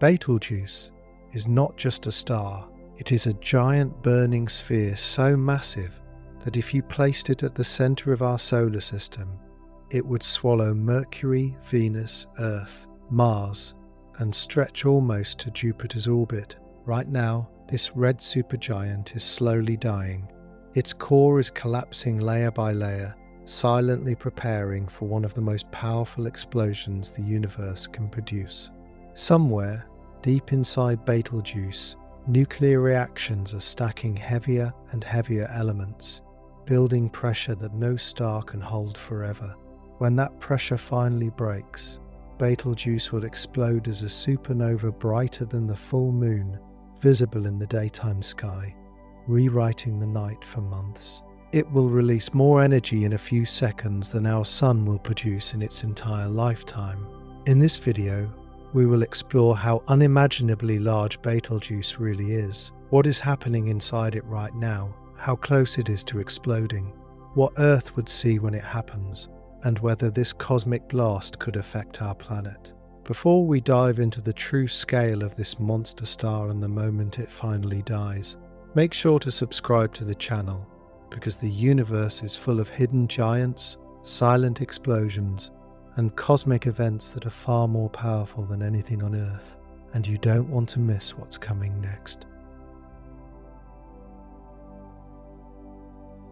Betelgeuse is not just a star, it is a giant burning sphere so massive that if you placed it at the centre of our solar system, it would swallow Mercury, Venus, Earth, Mars, and stretch almost to Jupiter's orbit. Right now, this red supergiant is slowly dying. Its core is collapsing layer by layer, silently preparing for one of the most powerful explosions the universe can produce. Somewhere, deep inside Betelgeuse, nuclear reactions are stacking heavier and heavier elements, building pressure that no star can hold forever. When that pressure finally breaks, Betelgeuse will explode as a supernova brighter than the full moon, visible in the daytime sky, rewriting the night for months. It will release more energy in a few seconds than our sun will produce in its entire lifetime. In this video, we will explore how unimaginably large Betelgeuse really is, what is happening inside it right now, how close it is to exploding, what Earth would see when it happens, and whether this cosmic blast could affect our planet. Before we dive into the true scale of this monster star and the moment it finally dies, make sure to subscribe to the channel, because the universe is full of hidden giants, silent explosions, and cosmic events that are far more powerful than anything on Earth, and you don't want to miss what's coming next.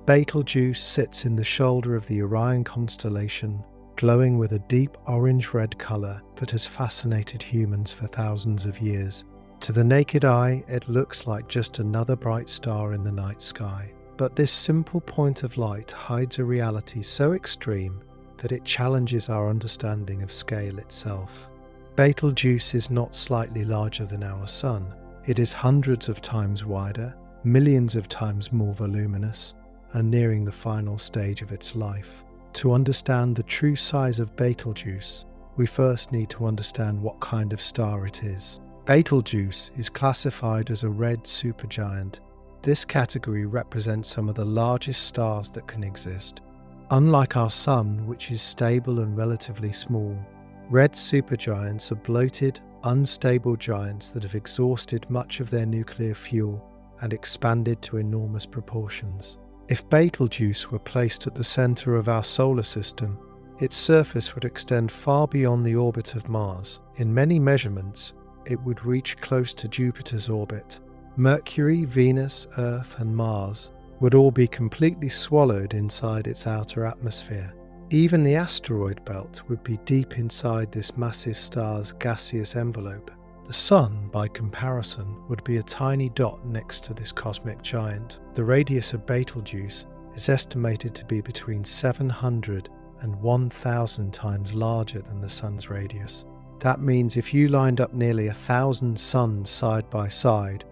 Betelgeuse sits in the shoulder of the Orion constellation, glowing with a deep orange-red colour that has fascinated humans for thousands of years. To the naked eye, it looks like just another bright star in the night sky. But this simple point of light hides a reality so extreme that it challenges our understanding of scale itself. Betelgeuse is not slightly larger than our Sun. It is hundreds of times wider, millions of times more voluminous, and nearing the final stage of its life. To understand the true size of Betelgeuse, we first need to understand what kind of star it is. Betelgeuse is classified as a red supergiant. This category represents some of the largest stars that can exist. Unlike our Sun, which is stable and relatively small, red supergiants are bloated, unstable giants that have exhausted much of their nuclear fuel and expanded to enormous proportions. If Betelgeuse were placed at the centre of our solar system, its surface would extend far beyond the orbit of Mars. In many measurements, it would reach close to Jupiter's orbit. Mercury, Venus, Earth, and Mars would all be completely swallowed inside its outer atmosphere. Even the asteroid belt would be deep inside this massive star's gaseous envelope. The Sun, by comparison, would be a tiny dot next to this cosmic giant. The radius of Betelgeuse is estimated to be between 700 and 1,000 times larger than the Sun's radius. That means if you lined up nearly 1,000 suns side by side,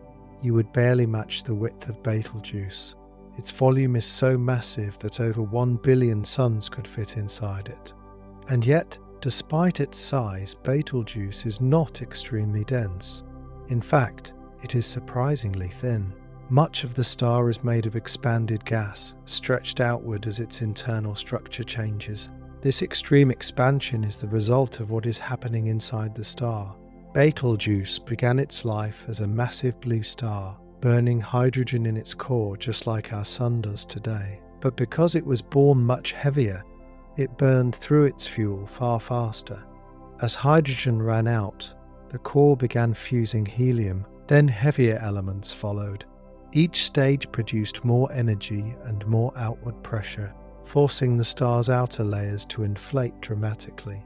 you would barely match the width of Betelgeuse. Its volume is so massive that over 1 billion suns could fit inside it. And yet, despite its size, Betelgeuse is not extremely dense. In fact, it is surprisingly thin. Much of the star is made of expanded gas, stretched outward as its internal structure changes. This extreme expansion is the result of what is happening inside the star. Betelgeuse began its life as a massive blue star, burning hydrogen in its core just like our Sun does today. But because it was born much heavier, it burned through its fuel far faster. As hydrogen ran out, the core began fusing helium, then heavier elements followed. Each stage produced more energy and more outward pressure, forcing the star's outer layers to inflate dramatically.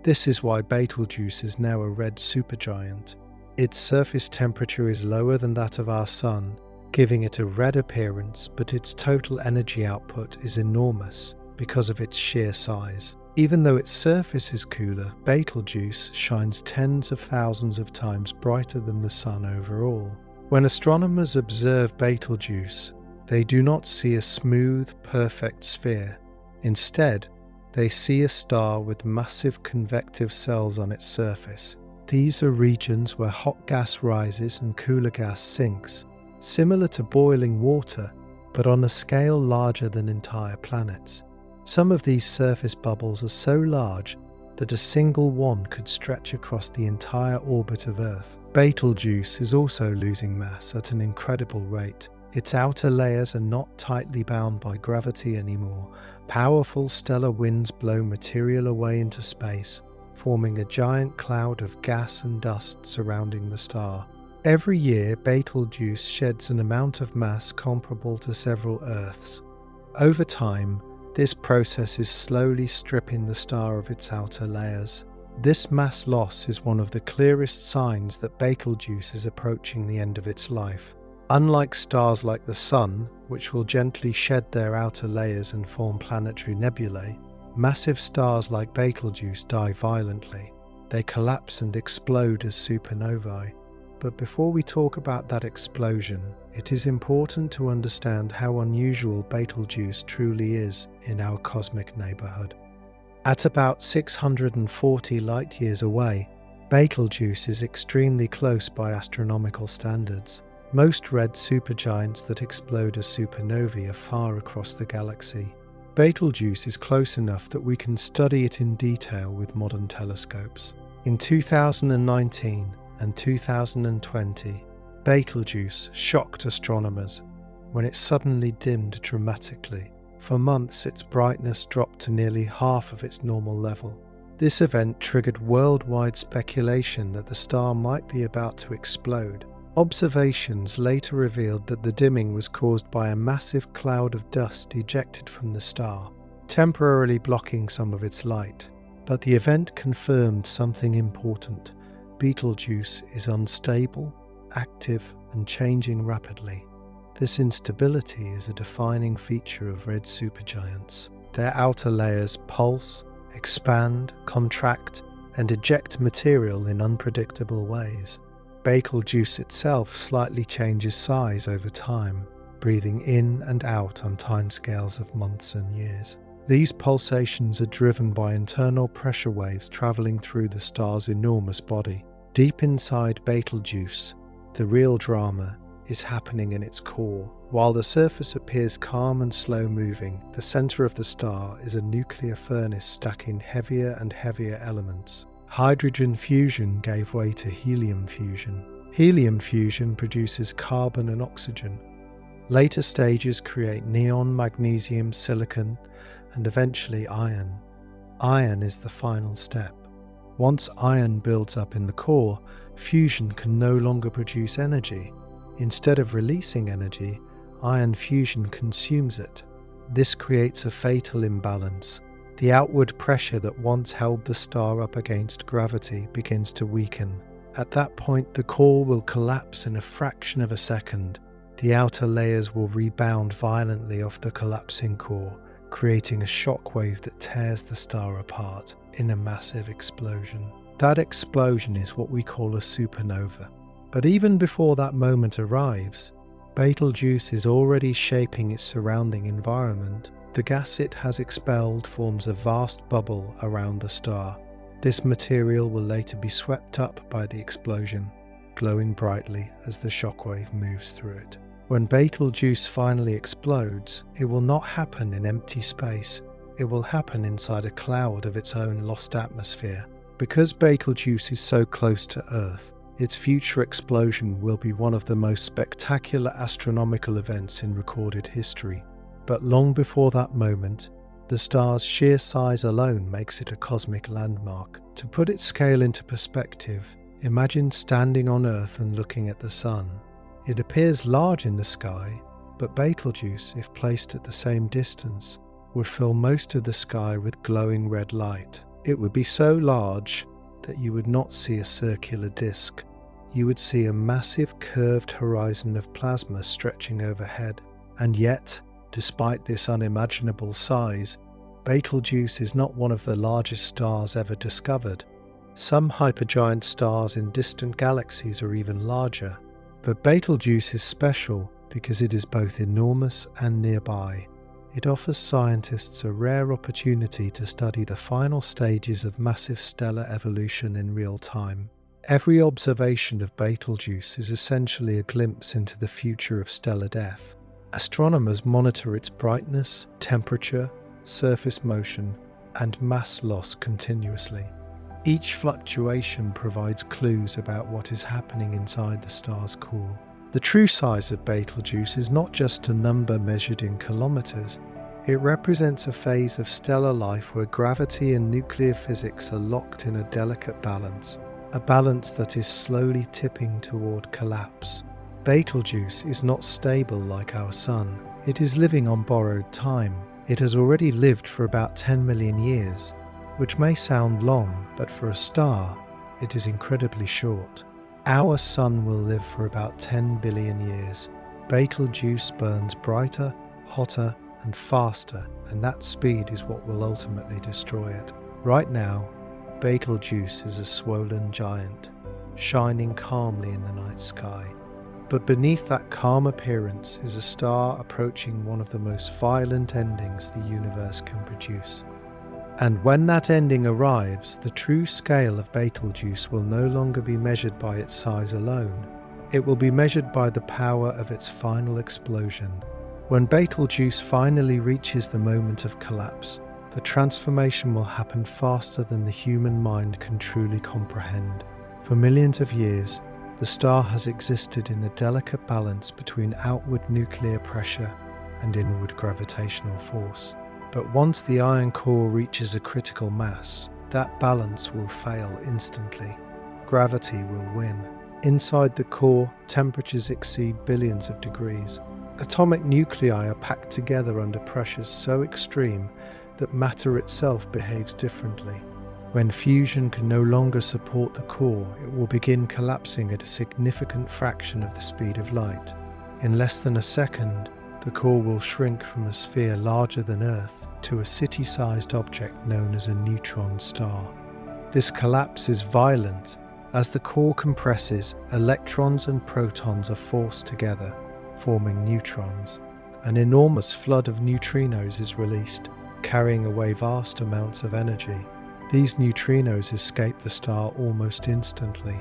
This is why Betelgeuse is now a red supergiant. Its surface temperature is lower than that of our Sun, giving it a red appearance, but its total energy output is enormous because of its sheer size. Even though its surface is cooler, Betelgeuse shines tens of thousands of times brighter than the Sun overall. When astronomers observe Betelgeuse, they do not see a smooth, perfect sphere. Instead, they see a star with massive convective cells on its surface. These are regions where hot gas rises and cooler gas sinks, similar to boiling water, but on a scale larger than entire planets. Some of these surface bubbles are so large that a single one could stretch across the entire orbit of Earth. Betelgeuse is also losing mass at an incredible rate. Its outer layers are not tightly bound by gravity anymore. Powerful stellar winds blow material away into space, forming a giant cloud of gas and dust surrounding the star. Every year, Betelgeuse sheds an amount of mass comparable to several Earths. Over time, this process is slowly stripping the star of its outer layers. This mass loss is one of the clearest signs that Betelgeuse is approaching the end of its life. Unlike stars like the Sun, which will gently shed their outer layers and form planetary nebulae, massive stars like Betelgeuse die violently. They collapse and explode as supernovae. But before we talk about that explosion, it is important to understand how unusual Betelgeuse truly is in our cosmic neighborhood. At about 640 light-years away, Betelgeuse is extremely close by astronomical standards. Most red supergiants that explode as supernovae are far across the galaxy. Betelgeuse is close enough that we can study it in detail with modern telescopes. In 2019 and 2020, Betelgeuse shocked astronomers when it suddenly dimmed dramatically. For months, its brightness dropped to nearly half of its normal level. This event triggered worldwide speculation that the star might be about to explode. Observations later revealed that the dimming was caused by a massive cloud of dust ejected from the star, temporarily blocking some of its light. But the event confirmed something important. Betelgeuse is unstable, active, and changing rapidly. This instability is a defining feature of red supergiants. Their outer layers pulse, expand, contract, and eject material in unpredictable ways. Betelgeuse itself slightly changes size over time, breathing in and out on timescales of months and years. These pulsations are driven by internal pressure waves traveling through the star's enormous body. Deep inside Betelgeuse, the real drama is happening in its core. While the surface appears calm and slow-moving, the center of the star is a nuclear furnace stacking heavier and heavier elements. Hydrogen fusion gave way to helium fusion. Helium fusion produces carbon and oxygen. Later stages create neon, magnesium, silicon, and eventually iron. Iron is the final step. Once iron builds up in the core, fusion can no longer produce energy. Instead of releasing energy, iron fusion consumes it. This creates a fatal imbalance. The outward pressure that once held the star up against gravity begins to weaken. At that point, the core will collapse in a fraction of a second. The outer layers will rebound violently off the collapsing core, creating a shockwave that tears the star apart in a massive explosion. That explosion is what we call a supernova. But even before that moment arrives, Betelgeuse is already shaping its surrounding environment. The gas it has expelled forms a vast bubble around the star. This material will later be swept up by the explosion, glowing brightly as the shockwave moves through it. When Betelgeuse finally explodes, it will not happen in empty space. It will happen inside a cloud of its own lost atmosphere. Because Betelgeuse is so close to Earth, its future explosion will be one of the most spectacular astronomical events in recorded history. But long before that moment, the star's sheer size alone makes it a cosmic landmark. To put its scale into perspective, imagine standing on Earth and looking at the Sun. It appears large in the sky, but Betelgeuse, if placed at the same distance, would fill most of the sky with glowing red light. It would be so large that you would not see a circular disk. You would see a massive curved horizon of plasma stretching overhead. And yet, despite this unimaginable size, Betelgeuse is not one of the largest stars ever discovered. Some hypergiant stars in distant galaxies are even larger. But Betelgeuse is special because it is both enormous and nearby. It offers scientists a rare opportunity to study the final stages of massive stellar evolution in real time. Every observation of Betelgeuse is essentially a glimpse into the future of stellar death. Astronomers monitor its brightness, temperature, surface motion, and mass loss continuously. Each fluctuation provides clues about what is happening inside the star's core. The true size of Betelgeuse is not just a number measured in kilometers. It represents a phase of stellar life where gravity and nuclear physics are locked in a delicate balance, a balance that is slowly tipping toward collapse. Betelgeuse is not stable like our Sun. It is living on borrowed time. It has already lived for about 10 million years, which may sound long, but for a star, it is incredibly short. Our Sun will live for about 10 billion years. Betelgeuse burns brighter, hotter, and faster, and that speed is what will ultimately destroy it. Right now, Betelgeuse is a swollen giant, shining calmly in the night sky. But beneath that calm appearance is a star approaching one of the most violent endings the universe can produce. And when that ending arrives, the true scale of Betelgeuse will no longer be measured by its size alone. It will be measured by the power of its final explosion. When Betelgeuse finally reaches the moment of collapse, the transformation will happen faster than the human mind can truly comprehend. For millions of years, the star has existed in a delicate balance between outward nuclear pressure and inward gravitational force. But once the iron core reaches a critical mass, that balance will fail instantly. Gravity will win. Inside the core, temperatures exceed billions of degrees. Atomic nuclei are packed together under pressures so extreme that matter itself behaves differently. When fusion can no longer support the core, it will begin collapsing at a significant fraction of the speed of light. In less than a second, the core will shrink from a sphere larger than Earth to a city-sized object known as a neutron star. This collapse is violent. As the core compresses, electrons and protons are forced together, forming neutrons. An enormous flood of neutrinos is released, carrying away vast amounts of energy. These neutrinos escape the star almost instantly,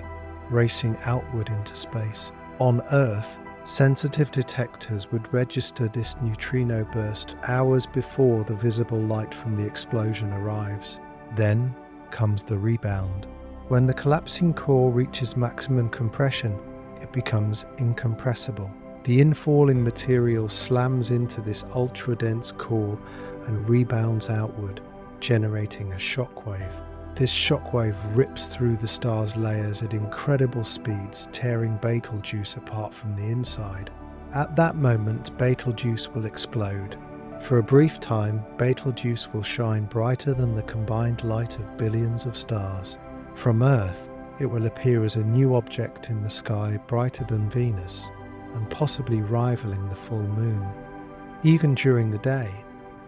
racing outward into space. On Earth, sensitive detectors would register this neutrino burst hours before the visible light from the explosion arrives. Then comes the rebound. When the collapsing core reaches maximum compression, it becomes incompressible. The infalling material slams into this ultra-dense core and rebounds outward, generating a shockwave. This shockwave rips through the star's layers at incredible speeds, tearing Betelgeuse apart from the inside. At that moment, Betelgeuse will explode. For a brief time, Betelgeuse will shine brighter than the combined light of billions of stars. From Earth, it will appear as a new object in the sky, brighter than Venus, and possibly rivaling the full moon. Even during the day,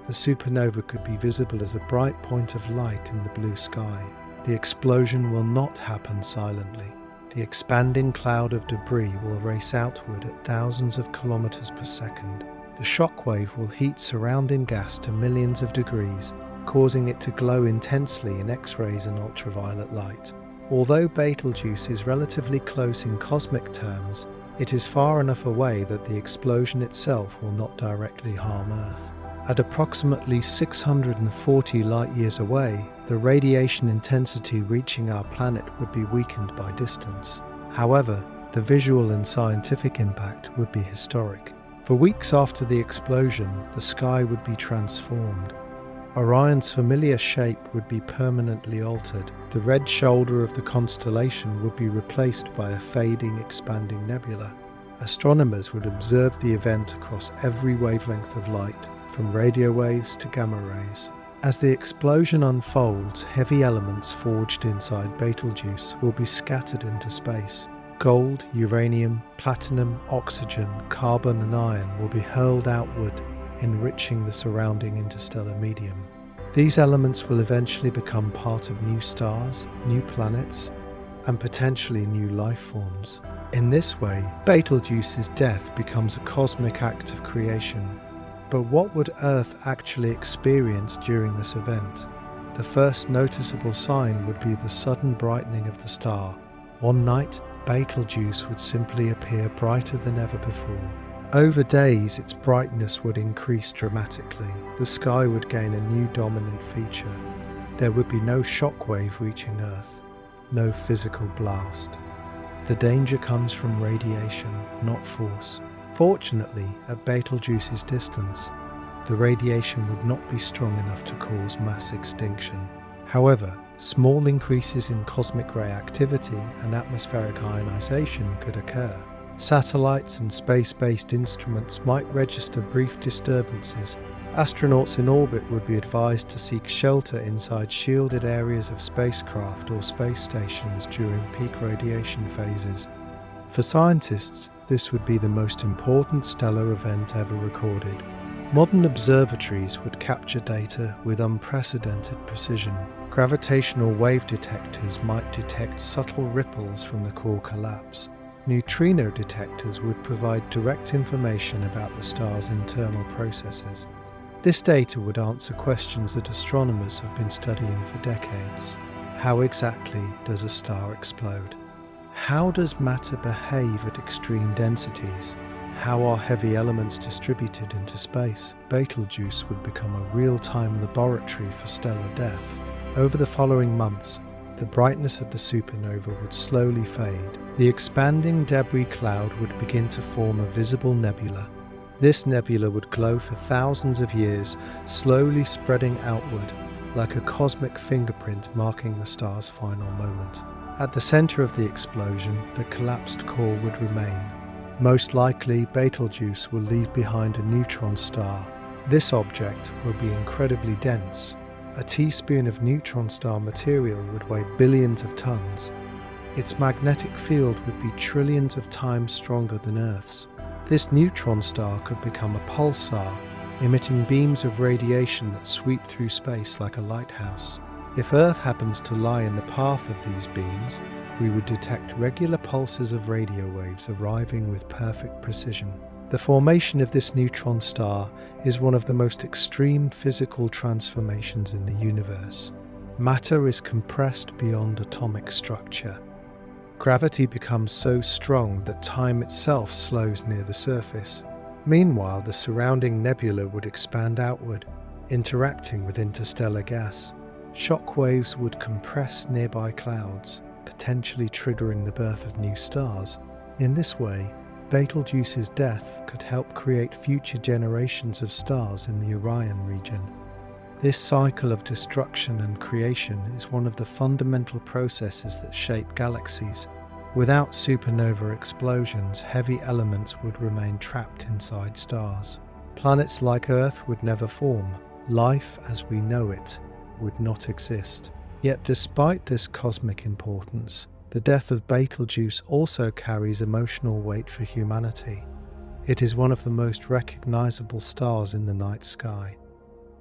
the supernova could be visible as a bright point of light in the blue sky. The explosion will not happen silently. The expanding cloud of debris will race outward at thousands of kilometers per second. The shockwave will heat surrounding gas to millions of degrees, causing it to glow intensely in X-rays and ultraviolet light. Although Betelgeuse is relatively close in cosmic terms, it is far enough away that the explosion itself will not directly harm Earth. At approximately 640 light-years away, the radiation intensity reaching our planet would be weakened by distance. However, the visual and scientific impact would be historic. For weeks after the explosion, the sky would be transformed. Orion's familiar shape would be permanently altered. The red shoulder of the constellation would be replaced by a fading, expanding nebula. Astronomers would observe the event across every wavelength of light, from radio waves to gamma rays. As the explosion unfolds, heavy elements forged inside Betelgeuse will be scattered into space. Gold, uranium, platinum, oxygen, carbon and iron will be hurled outward, enriching the surrounding interstellar medium. These elements will eventually become part of new stars, new planets, and potentially new life forms. In this way, Betelgeuse's death becomes a cosmic act of creation. But what would Earth actually experience during this event? The first noticeable sign would be the sudden brightening of the star. One night, Betelgeuse would simply appear brighter than ever before. Over days, its brightness would increase dramatically. The sky would gain a new dominant feature. There would be no shockwave reaching Earth, no physical blast. The danger comes from radiation, not force. Fortunately, at Betelgeuse's distance, the radiation would not be strong enough to cause mass extinction. However, small increases in cosmic ray activity and atmospheric ionization could occur. Satellites and space-based instruments might register brief disturbances. Astronauts in orbit would be advised to seek shelter inside shielded areas of spacecraft or space stations during peak radiation phases. For scientists, this would be the most important stellar event ever recorded. Modern observatories would capture data with unprecedented precision. Gravitational wave detectors might detect subtle ripples from the core collapse. Neutrino detectors would provide direct information about the star's internal processes. This data would answer questions that astronomers have been studying for decades. How exactly does a star explode? How does matter behave at extreme densities? How are heavy elements distributed into space? Betelgeuse would become a real-time laboratory for stellar death. Over the following months, the brightness of the supernova would slowly fade. The expanding debris cloud would begin to form a visible nebula. This nebula would glow for thousands of years, slowly spreading outward, like a cosmic fingerprint marking the star's final moment. At the center of the explosion, the collapsed core would remain. Most likely, Betelgeuse will leave behind a neutron star. This object will be incredibly dense. A teaspoon of neutron star material would weigh billions of tons. Its magnetic field would be trillions of times stronger than Earth's. This neutron star could become a pulsar, emitting beams of radiation that sweep through space like a lighthouse. If Earth happens to lie in the path of these beams, we would detect regular pulses of radio waves arriving with perfect precision. The formation of this neutron star is one of the most extreme physical transformations in the universe. Matter is compressed beyond atomic structure. Gravity becomes so strong that time itself slows near the surface. Meanwhile, the surrounding nebula would expand outward, interacting with interstellar gas. Shockwaves would compress nearby clouds, potentially triggering the birth of new stars. In this way, Betelgeuse's death could help create future generations of stars in the Orion region. This cycle of destruction and creation is one of the fundamental processes that shape galaxies. Without supernova explosions, heavy elements would remain trapped inside stars. Planets like Earth would never form. Life as we know it would not exist. Yet despite this cosmic importance, the death of Betelgeuse also carries emotional weight for humanity. It is one of the most recognizable stars in the night sky.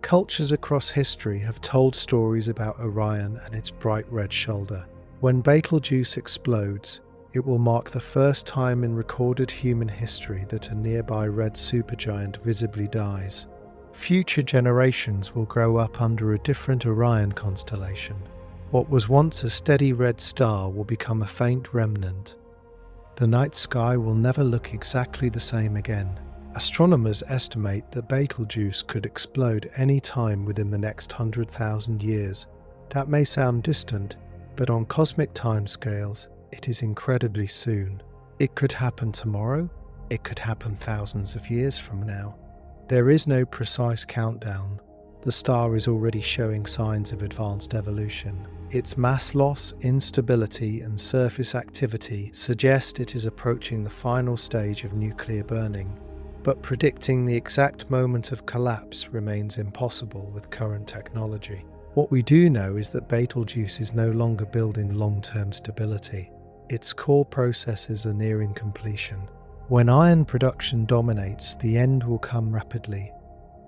Cultures across history have told stories about Orion and its bright red shoulder. When Betelgeuse explodes, it will mark the first time in recorded human history that a nearby red supergiant visibly dies. Future generations will grow up under a different Orion constellation. What was once a steady red star will become a faint remnant. The night sky will never look exactly the same again. Astronomers estimate that Betelgeuse could explode any time within the next 100,000 years. That may sound distant, but on cosmic timescales, it is incredibly soon. It could happen tomorrow, it could happen thousands of years from now. There is no precise countdown. The star is already showing signs of advanced evolution. Its mass loss, instability, and surface activity suggest it is approaching the final stage of nuclear burning. But predicting the exact moment of collapse remains impossible with current technology. What we do know is that Betelgeuse is no longer building long-term stability. Its core processes are nearing completion. When iron production dominates, the end will come rapidly.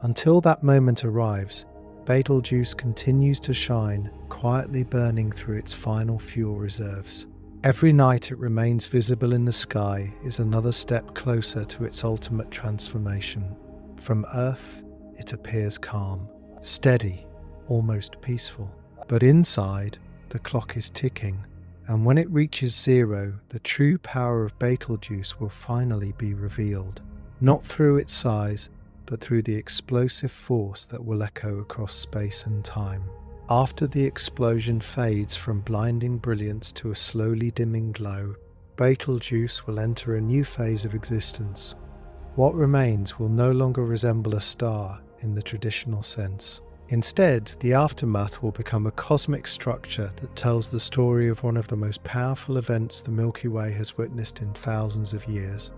Until that moment arrives, Betelgeuse continues to shine, quietly burning through its final fuel reserves. Every night it remains visible in the sky is another step closer to its ultimate transformation. From Earth, it appears calm, steady, almost peaceful. But inside, the clock is ticking, and when it reaches zero, the true power of Betelgeuse will finally be revealed. Not through its size, but through the explosive force that will echo across space and time. After the explosion fades from blinding brilliance to a slowly dimming glow, Betelgeuse will enter a new phase of existence. What remains will no longer resemble a star in the traditional sense. Instead, the aftermath will become a cosmic structure that tells the story of one of the most powerful events the Milky Way has witnessed in thousands of years.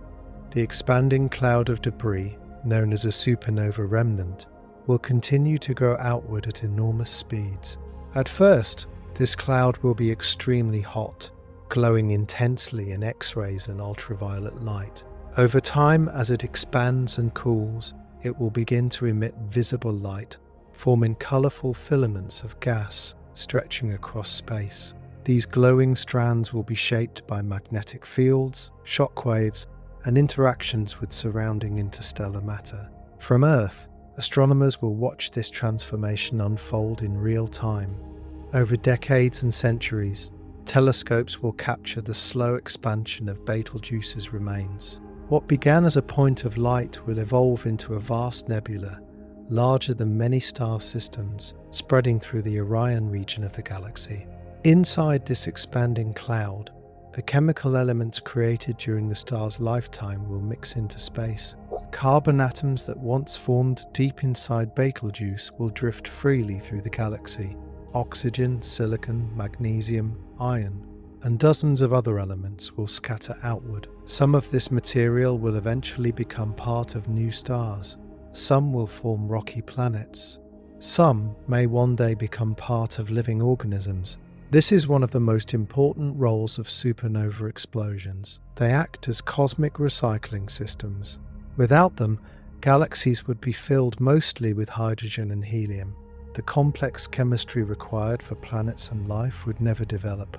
The expanding cloud of debris, known as a supernova remnant, will continue to grow outward at enormous speeds. At first, this cloud will be extremely hot, glowing intensely in X-rays and ultraviolet light. Over time, as it expands and cools, it will begin to emit visible light, forming colourful filaments of gas stretching across space. These glowing strands will be shaped by magnetic fields, shockwaves, and interactions with surrounding interstellar matter. From Earth, astronomers will watch this transformation unfold in real time. Over decades and centuries, telescopes will capture the slow expansion of Betelgeuse's remains. What began as a point of light will evolve into a vast nebula, larger than many star systems, spreading through the Orion region of the galaxy. Inside this expanding cloud, the chemical elements created during the star's lifetime will mix into space. Carbon atoms that once formed deep inside Betelgeuse will drift freely through the galaxy. Oxygen, silicon, magnesium, iron, and dozens of other elements will scatter outward. Some of this material will eventually become part of new stars. Some will form rocky planets. Some may one day become part of living organisms. This is one of the most important roles of supernova explosions. They act as cosmic recycling systems. Without them, galaxies would be filled mostly with hydrogen and helium. The complex chemistry required for planets and life would never develop.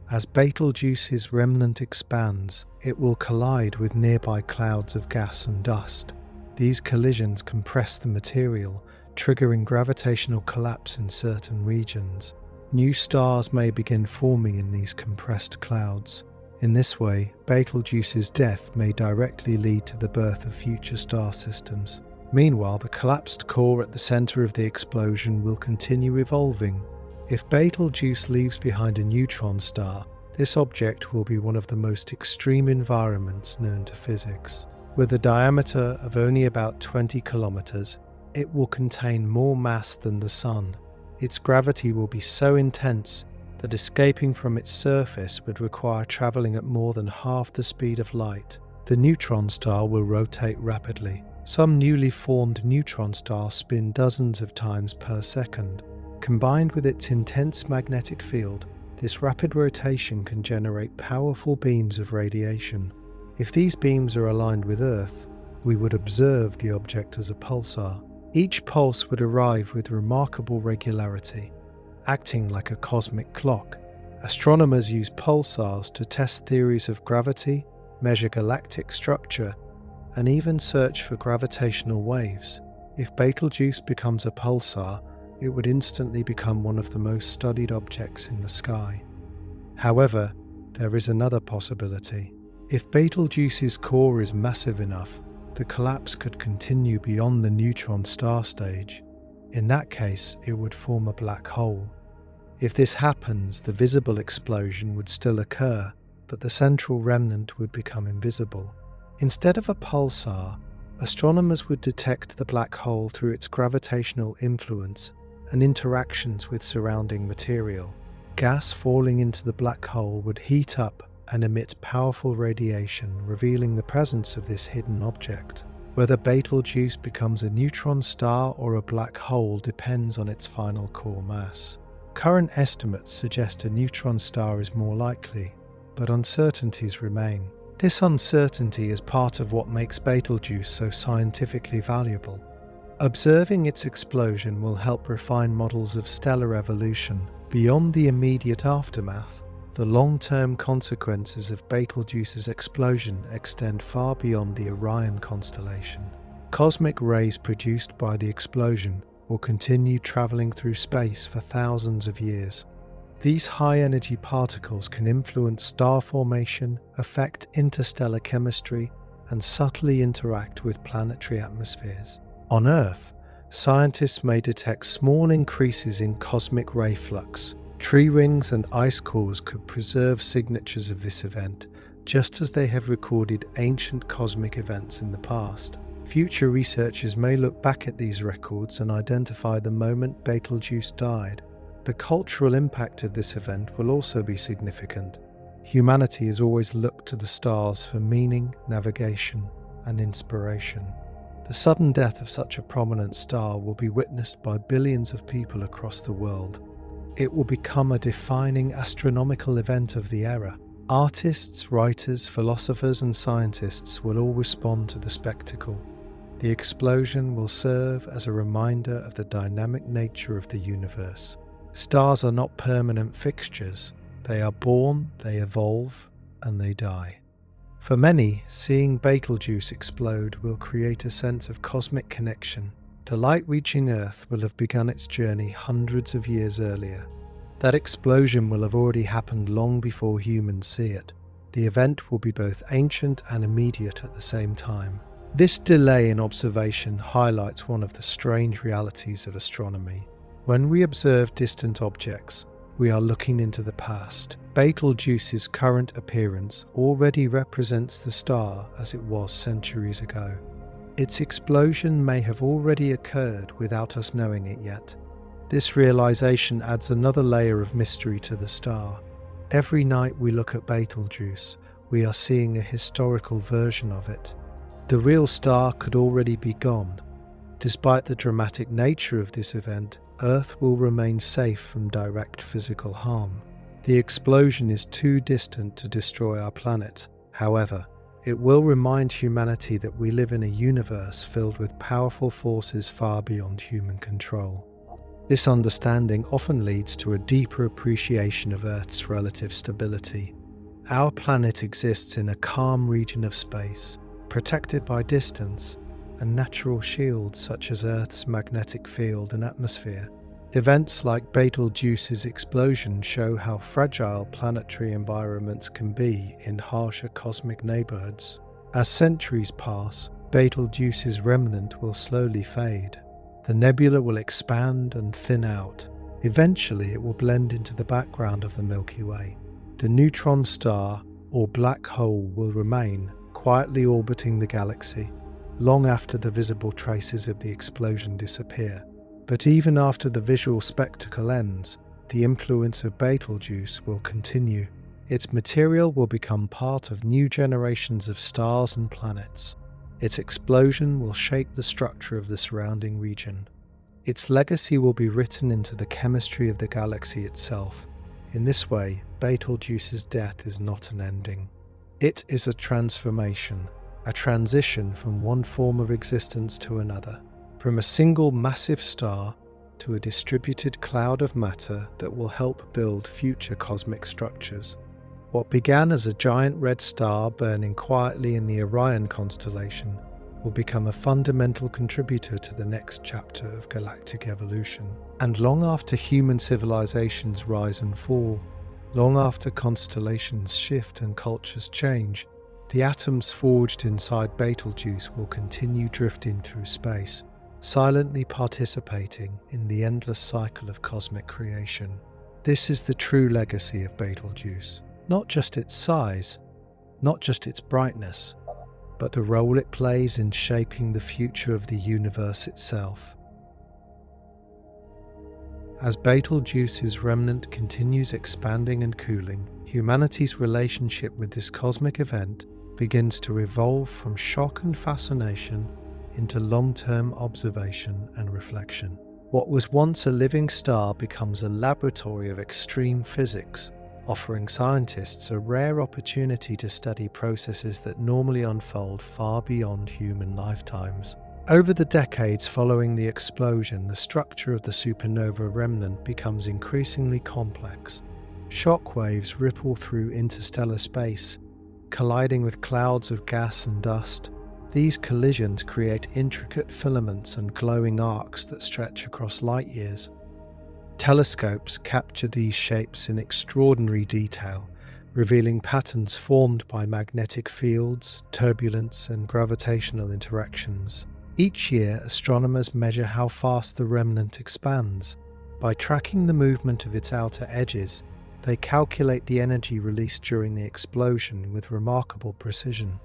As Betelgeuse's remnant expands, it will collide with nearby clouds of gas and dust. These collisions compress the material, triggering gravitational collapse in certain regions. New stars may begin forming in these compressed clouds. In this way, Betelgeuse's death may directly lead to the birth of future star systems. Meanwhile, the collapsed core at the center of the explosion will continue evolving. If Betelgeuse leaves behind a neutron star, this object will be one of the most extreme environments known to physics. With a diameter of only about 20 kilometers, it will contain more mass than the Sun. Its gravity will be so intense that escaping from its surface would require traveling at more than half the speed of light. The neutron star will rotate rapidly. Some newly formed neutron stars spin dozens of times per second. Combined with its intense magnetic field, this rapid rotation can generate powerful beams of radiation. If these beams are aligned with Earth, we would observe the object as a pulsar. Each pulse would arrive with remarkable regularity, acting like a cosmic clock. Astronomers use pulsars to test theories of gravity, measure galactic structure, and even search for gravitational waves. If Betelgeuse becomes a pulsar, it would instantly become one of the most studied objects in the sky. However, there is another possibility. If Betelgeuse's core is massive enough, the collapse could continue beyond the neutron star stage. In that case, it would form a black hole. If this happens, the visible explosion would still occur, but the central remnant would become invisible. Instead of a pulsar, astronomers would detect the black hole through its gravitational influence and interactions with surrounding material. Gas falling into the black hole would heat up and emit powerful radiation, revealing the presence of this hidden object. Whether Betelgeuse becomes a neutron star or a black hole depends on its final core mass. Current estimates suggest a neutron star is more likely, but uncertainties remain. This uncertainty is part of what makes Betelgeuse so scientifically valuable. Observing its explosion will help refine models of stellar evolution. Beyond the immediate aftermath, the long-term consequences of Betelgeuse's explosion extend far beyond the Orion constellation. Cosmic rays produced by the explosion will continue traveling through space for thousands of years. These high-energy particles can influence star formation, affect interstellar chemistry, and subtly interact with planetary atmospheres. On Earth, Scientists may detect small increases in cosmic ray flux. Tree rings and ice cores could preserve signatures of this event, just as they have recorded ancient cosmic events in the past. Future researchers may look back at these records and identify the moment Betelgeuse died. The cultural impact of this event will also be significant. Humanity has always looked to the stars for meaning, navigation, and inspiration. The sudden death of such a prominent star will be witnessed by billions of people across the world. It will become a defining astronomical event of the era. Artists, writers, philosophers, and scientists will all respond to the spectacle. The explosion will serve as a reminder of the dynamic nature of the universe. Stars are not permanent fixtures. They are born, they evolve, and they die. For many, seeing Betelgeuse explode will create a sense of cosmic connection. The light reaching Earth will have begun its journey hundreds of years earlier. That explosion will have already happened long before humans see it. The event will be both ancient and immediate at the same time. This delay in observation highlights one of the strange realities of astronomy. When we observe distant objects, we are looking into the past. Betelgeuse's current appearance already represents the star as it was centuries ago. Its explosion may have already occurred without us knowing it yet. This realization adds another layer of mystery to the star. Every night we look at Betelgeuse, we are seeing a historical version of it. The real star could already be gone. Despite the dramatic nature of this event, Earth will remain safe from direct physical harm. The explosion is too distant to destroy our planet. However, it will remind humanity that we live in a universe filled with powerful forces far beyond human control. This understanding often leads to a deeper appreciation of Earth's relative stability. Our planet exists in a calm region of space, protected by distance and natural shields such as Earth's magnetic field and atmosphere. Events like Betelgeuse's explosion show how fragile planetary environments can be in harsher cosmic neighborhoods. As centuries pass, Betelgeuse's remnant will slowly fade. The nebula will expand and thin out. Eventually, it will blend into the background of the Milky Way. The neutron star, or black hole, will remain, quietly orbiting the galaxy, long after the visible traces of the explosion disappear. But even after the visual spectacle ends, the influence of Betelgeuse will continue. Its material will become part of new generations of stars and planets. Its explosion will shape the structure of the surrounding region. Its legacy will be written into the chemistry of the galaxy itself. In this way, Betelgeuse's death is not an ending. It is a transformation, a transition from one form of existence to another, from a single massive star to a distributed cloud of matter that will help build future cosmic structures. What began as a giant red star burning quietly in the Orion constellation will become a fundamental contributor to the next chapter of galactic evolution. And long after human civilizations rise and fall, long after constellations shift and cultures change, the atoms forged inside Betelgeuse will continue drifting through space, silently participating in the endless cycle of cosmic creation. This is the true legacy of Betelgeuse. Not just its size, not just its brightness, but the role it plays in shaping the future of the universe itself. As Betelgeuse's remnant continues expanding and cooling, humanity's relationship with this cosmic event begins to evolve from shock and fascination into long-term observation and reflection. What was once a living star becomes a laboratory of extreme physics, offering scientists a rare opportunity to study processes that normally unfold far beyond human lifetimes. Over the decades following the explosion, the structure of the supernova remnant becomes increasingly complex. Shockwaves ripple through interstellar space, colliding with clouds of gas and dust. These collisions create intricate filaments and glowing arcs that stretch across light years. Telescopes capture these shapes in extraordinary detail, revealing patterns formed by magnetic fields, turbulence, and gravitational interactions. Each year, astronomers measure how fast the remnant expands. By tracking the movement of its outer edges, they calculate the energy released during the explosion with remarkable precision.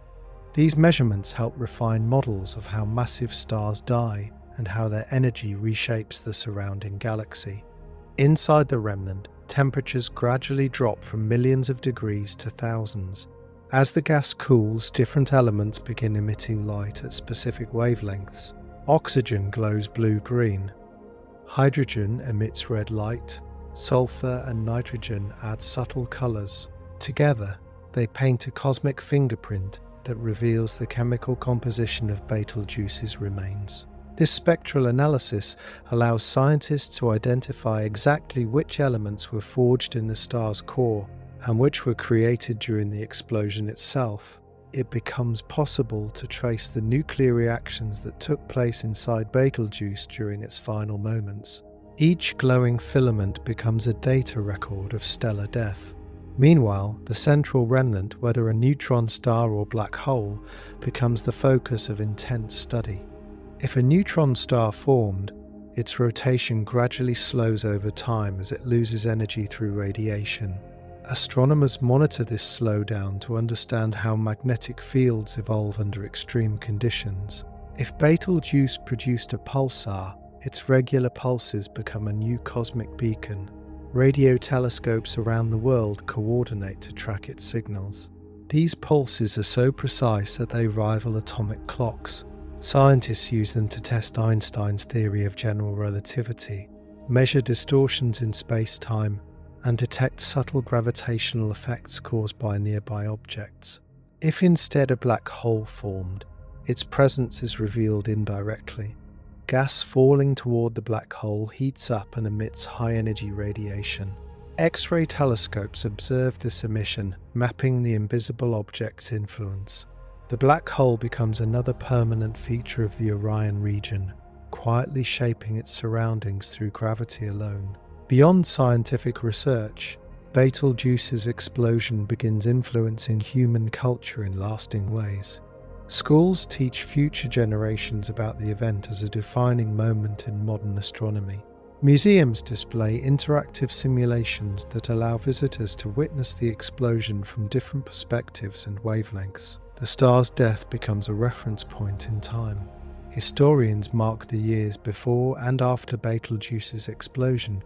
These measurements help refine models of how massive stars die and how their energy reshapes the surrounding galaxy. Inside the remnant, temperatures gradually drop from millions of degrees to thousands. As the gas cools, different elements begin emitting light at specific wavelengths. Oxygen glows blue-green. Hydrogen emits red light. Sulfur and nitrogen add subtle colors. Together, they paint a cosmic fingerprint that reveals the chemical composition of Betelgeuse's remains. This spectral analysis allows scientists to identify exactly which elements were forged in the star's core and which were created during the explosion itself. It becomes possible to trace the nuclear reactions that took place inside Betelgeuse during its final moments. Each glowing filament becomes a data record of stellar death. Meanwhile, the central remnant, whether a neutron star or black hole, becomes the focus of intense study. If a neutron star formed, its rotation gradually slows over time as it loses energy through radiation. Astronomers monitor this slowdown to understand how magnetic fields evolve under extreme conditions. If Betelgeuse produced a pulsar, its regular pulses become a new cosmic beacon. Radio telescopes around the world coordinate to track its signals. These pulses are so precise that they rival atomic clocks. Scientists use them to test Einstein's theory of general relativity, measure distortions in space-time, and detect subtle gravitational effects caused by nearby objects. If instead a black hole formed, its presence is revealed indirectly. Gas falling toward the black hole heats up and emits high-energy radiation. X-ray telescopes observe this emission, mapping the invisible object's influence. The black hole becomes another permanent feature of the Orion region, quietly shaping its surroundings through gravity alone. Beyond scientific research, Betelgeuse's explosion begins influencing human culture in lasting ways. Schools teach future generations about the event as a defining moment in modern astronomy. Museums display interactive simulations that allow visitors to witness the explosion from different perspectives and wavelengths. The star's death becomes a reference point in time. Historians mark the years before and after Betelgeuse's explosion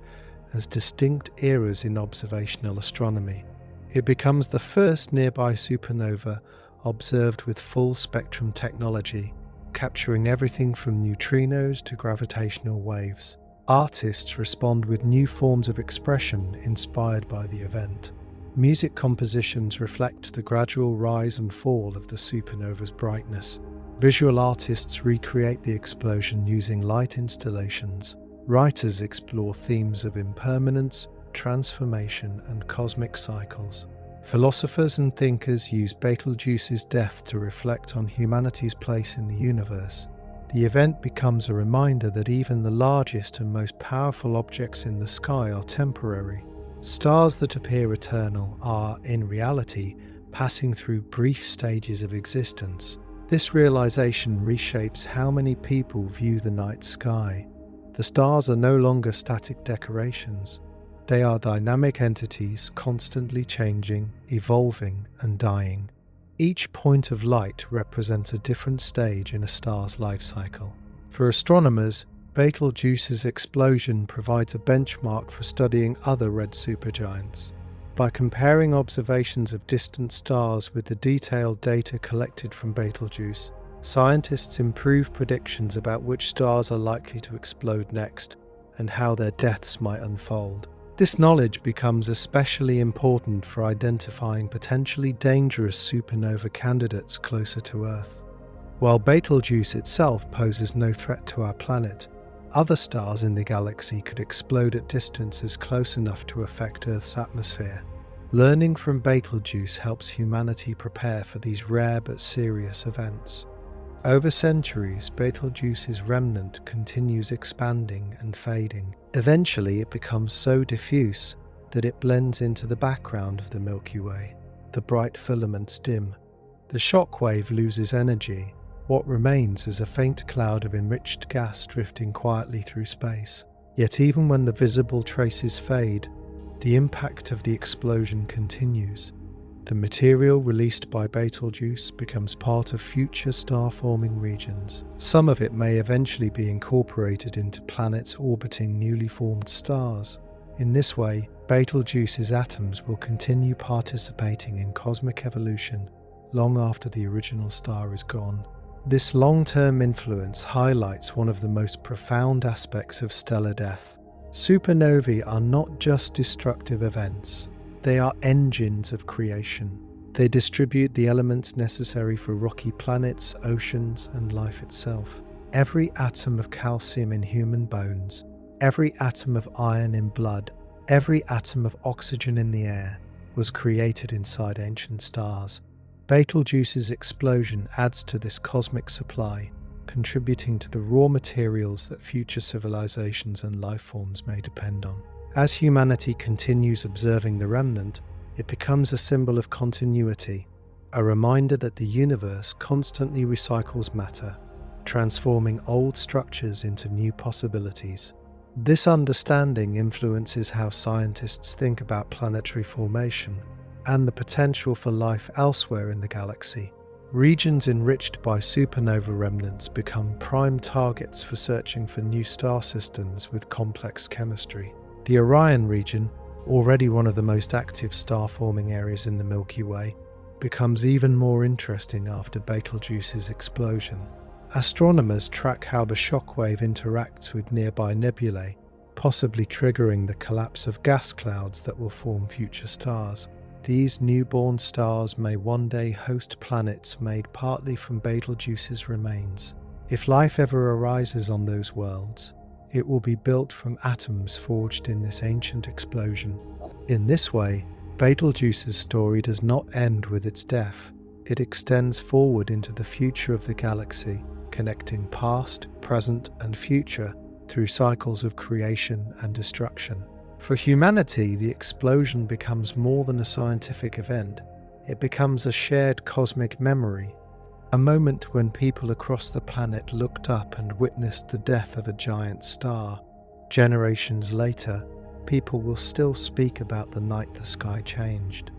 as distinct eras in observational astronomy. It becomes the first nearby supernova observed with full spectrum technology, capturing everything from neutrinos to gravitational waves. Artists respond with new forms of expression inspired by the event. Music compositions reflect the gradual rise and fall of the supernova's brightness. Visual artists recreate the explosion using light installations. Writers explore themes of impermanence, transformation, and cosmic cycles. Philosophers and thinkers use Betelgeuse's death to reflect on humanity's place in the universe. The event becomes a reminder that even the largest and most powerful objects in the sky are temporary. Stars that appear eternal are, in reality, passing through brief stages of existence. This realization reshapes how many people view the night sky. The stars are no longer static decorations. They are dynamic entities, constantly changing, evolving, and dying. Each point of light represents a different stage in a star's life cycle. For astronomers, Betelgeuse's explosion provides a benchmark for studying other red supergiants. By comparing observations of distant stars with the detailed data collected from Betelgeuse, scientists improve predictions about which stars are likely to explode next and how their deaths might unfold. This knowledge becomes especially important for identifying potentially dangerous supernova candidates closer to Earth. While Betelgeuse itself poses no threat to our planet, other stars in the galaxy could explode at distances close enough to affect Earth's atmosphere. Learning from Betelgeuse helps humanity prepare for these rare but serious events. Over centuries, Betelgeuse's remnant continues expanding and fading. Eventually, it becomes so diffuse that it blends into the background of the Milky Way. The bright filaments dim. The shockwave loses energy, What remains is a faint cloud of enriched gas drifting quietly through space. Yet even when the visible traces fade, the impact of the explosion continues. The material released by Betelgeuse becomes part of future star-forming regions. Some of it may eventually be incorporated into planets orbiting newly formed stars. In this way, Betelgeuse's atoms will continue participating in cosmic evolution long after the original star is gone. This long-term influence highlights one of the most profound aspects of stellar death. Supernovae are not just destructive events. They are engines of creation. They distribute the elements necessary for rocky planets, oceans, and life itself. Every atom of calcium in human bones, every atom of iron in blood, every atom of oxygen in the air was created inside ancient stars. Betelgeuse's explosion adds to this cosmic supply, contributing to the raw materials that future civilizations and life forms may depend on. As humanity continues observing the remnant, it becomes a symbol of continuity, a reminder that the universe constantly recycles matter, transforming old structures into new possibilities. This understanding influences how scientists think about planetary formation and the potential for life elsewhere in the galaxy. Regions enriched by supernova remnants become prime targets for searching for new star systems with complex chemistry. The Orion region, already one of the most active star-forming areas in the Milky Way, becomes even more interesting after Betelgeuse's explosion. Astronomers track how the shockwave interacts with nearby nebulae, possibly triggering the collapse of gas clouds that will form future stars. These newborn stars may one day host planets made partly from Betelgeuse's remains. If life ever arises on those worlds, it will be built from atoms forged in this ancient explosion. In this way, Betelgeuse's story does not end with its death. It extends forward into the future of the galaxy, connecting past, present, and future through cycles of creation and destruction. For humanity, the explosion becomes more than a scientific event. It becomes a shared cosmic memory, a moment when people across the planet looked up and witnessed the death of a giant star. Generations later, people will still speak about the night the sky changed.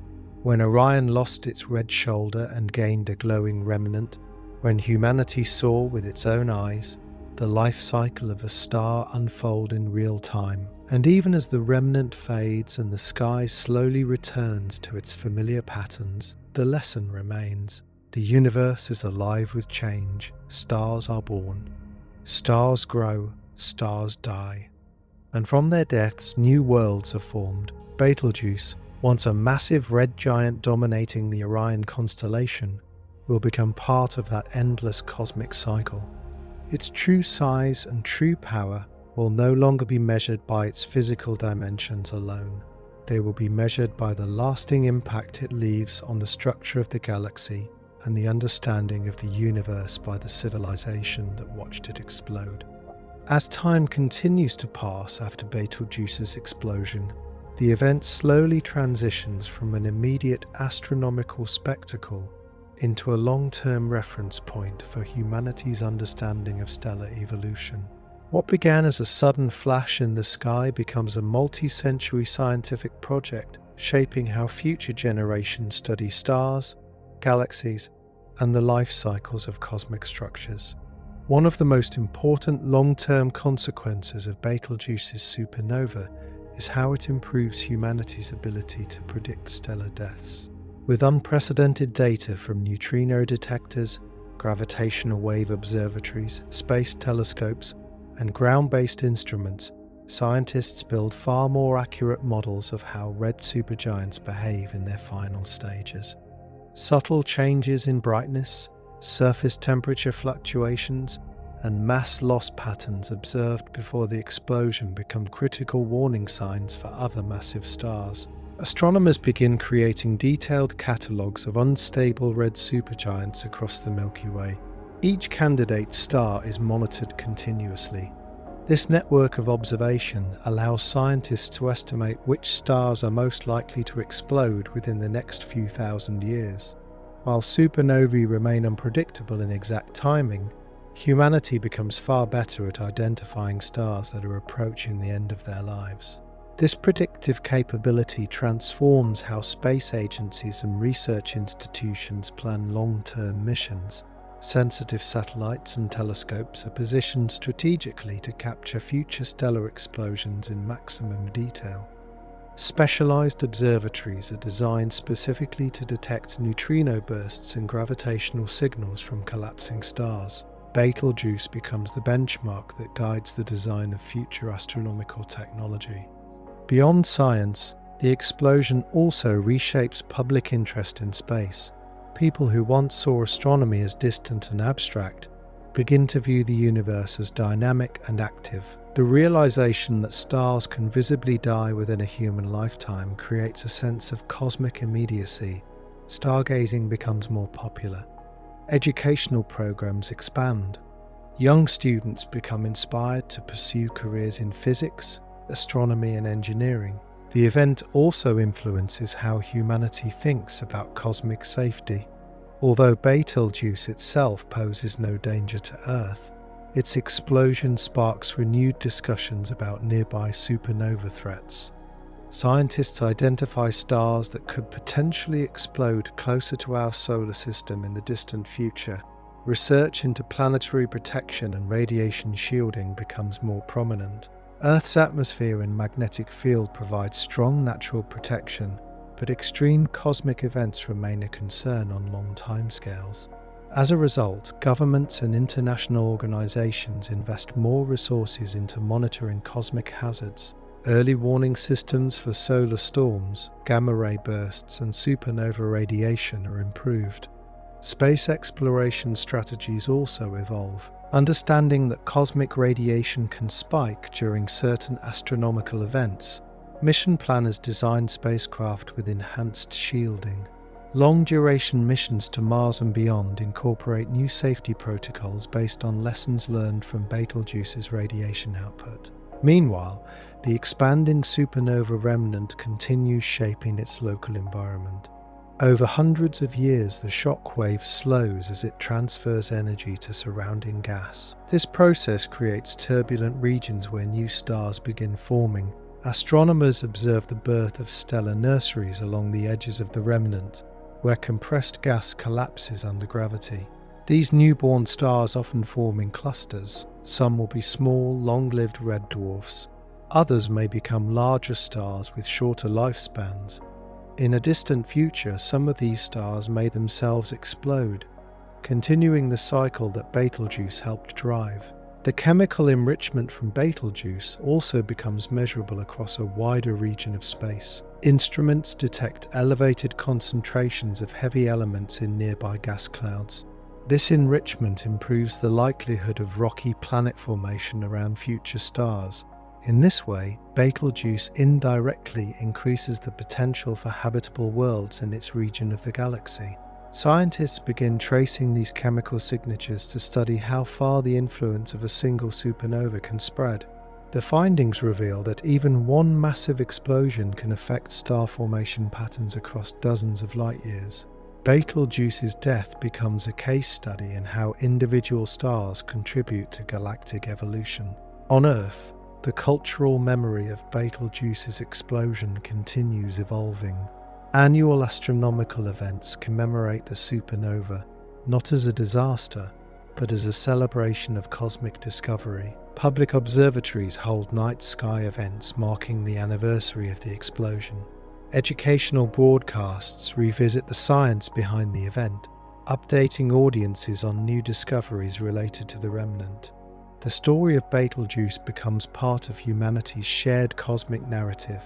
When Orion lost its red shoulder and gained a glowing remnant, when humanity saw with its own eyes the life cycle of a star unfold in real time. And even as the remnant fades and the sky slowly returns to its familiar patterns, the lesson remains. The universe is alive with change. Stars are born. Stars grow. Stars die. And from their deaths, new worlds are formed. Betelgeuse, once a massive red giant dominating the Orion constellation, will become part of that endless cosmic cycle. Its true size and true power will no longer be measured by its physical dimensions alone. They will be measured by the lasting impact it leaves on the structure of the galaxy and the understanding of the universe by the civilization that watched it explode. As time continues to pass after Betelgeuse's explosion, the event slowly transitions from an immediate astronomical spectacle into a long-term reference point for humanity's understanding of stellar evolution. What began as a sudden flash in the sky becomes a multi-century scientific project shaping how future generations study stars, galaxies, and the life cycles of cosmic structures. One of the most important long-term consequences of Betelgeuse's supernova is how it improves humanity's ability to predict stellar deaths. With unprecedented data from neutrino detectors, gravitational wave observatories, space telescopes, and ground-based instruments, scientists build far more accurate models of how red supergiants behave in their final stages. Subtle changes in brightness, surface temperature fluctuations, and mass loss patterns observed before the explosion become critical warning signs for other massive stars. Astronomers begin creating detailed catalogues of unstable red supergiants across the Milky Way. Each candidate star is monitored continuously. This network of observation allows scientists to estimate which stars are most likely to explode within the next few thousand years. While supernovae remain unpredictable in exact timing, humanity becomes far better at identifying stars that are approaching the end of their lives. This predictive capability transforms how space agencies and research institutions plan long-term missions. Sensitive satellites and telescopes are positioned strategically to capture future stellar explosions in maximum detail. Specialized observatories are designed specifically to detect neutrino bursts and gravitational signals from collapsing stars. Betelgeuse becomes the benchmark that guides the design of future astronomical technology. Beyond science, the explosion also reshapes public interest in space. People who once saw astronomy as distant and abstract begin to view the universe as dynamic and active. The realization that stars can visibly die within a human lifetime creates a sense of cosmic immediacy. Stargazing becomes more popular. Educational programs expand. Young students become inspired to pursue careers in physics, astronomy, and engineering. The event also influences how humanity thinks about cosmic safety. Although Betelgeuse itself poses no danger to Earth, its explosion sparks renewed discussions about nearby supernova threats. Scientists identify stars that could potentially explode closer to our solar system in the distant future. Research into planetary protection and radiation shielding becomes more prominent. Earth's atmosphere and magnetic field provide strong natural protection, but extreme cosmic events remain a concern on long timescales. As a result, governments and international organizations invest more resources into monitoring cosmic hazards. Early warning systems for solar storms, gamma-ray bursts, and supernova radiation are improved. Space exploration strategies also evolve. Understanding that cosmic radiation can spike during certain astronomical events, mission planners design spacecraft with enhanced shielding. Long-duration missions to Mars and beyond incorporate new safety protocols based on lessons learned from Betelgeuse's radiation output. Meanwhile, the expanding supernova remnant continues shaping its local environment. Over hundreds of years, the shockwave slows as it transfers energy to surrounding gas. This process creates turbulent regions where new stars begin forming. Astronomers observe the birth of stellar nurseries along the edges of the remnant, where compressed gas collapses under gravity. These newborn stars often form in clusters. Some will be small, long-lived red dwarfs. Others may become larger stars with shorter lifespans. In a distant future, some of these stars may themselves explode, continuing the cycle that Betelgeuse helped drive. The chemical enrichment from Betelgeuse also becomes measurable across a wider region of space. Instruments detect elevated concentrations of heavy elements in nearby gas clouds. This enrichment improves the likelihood of rocky planet formation around future stars. In this way, Betelgeuse indirectly increases the potential for habitable worlds in its region of the galaxy. Scientists begin tracing these chemical signatures to study how far the influence of a single supernova can spread. The findings reveal that even one massive explosion can affect star formation patterns across dozens of light years. Betelgeuse's death becomes a case study in how individual stars contribute to galactic evolution. On Earth, the cultural memory of Betelgeuse's explosion continues evolving. Annual astronomical events commemorate the supernova, not as a disaster, but as a celebration of cosmic discovery. Public observatories hold night sky events marking the anniversary of the explosion. Educational broadcasts revisit the science behind the event, updating audiences on new discoveries related to the remnant. The story of Betelgeuse becomes part of humanity's shared cosmic narrative.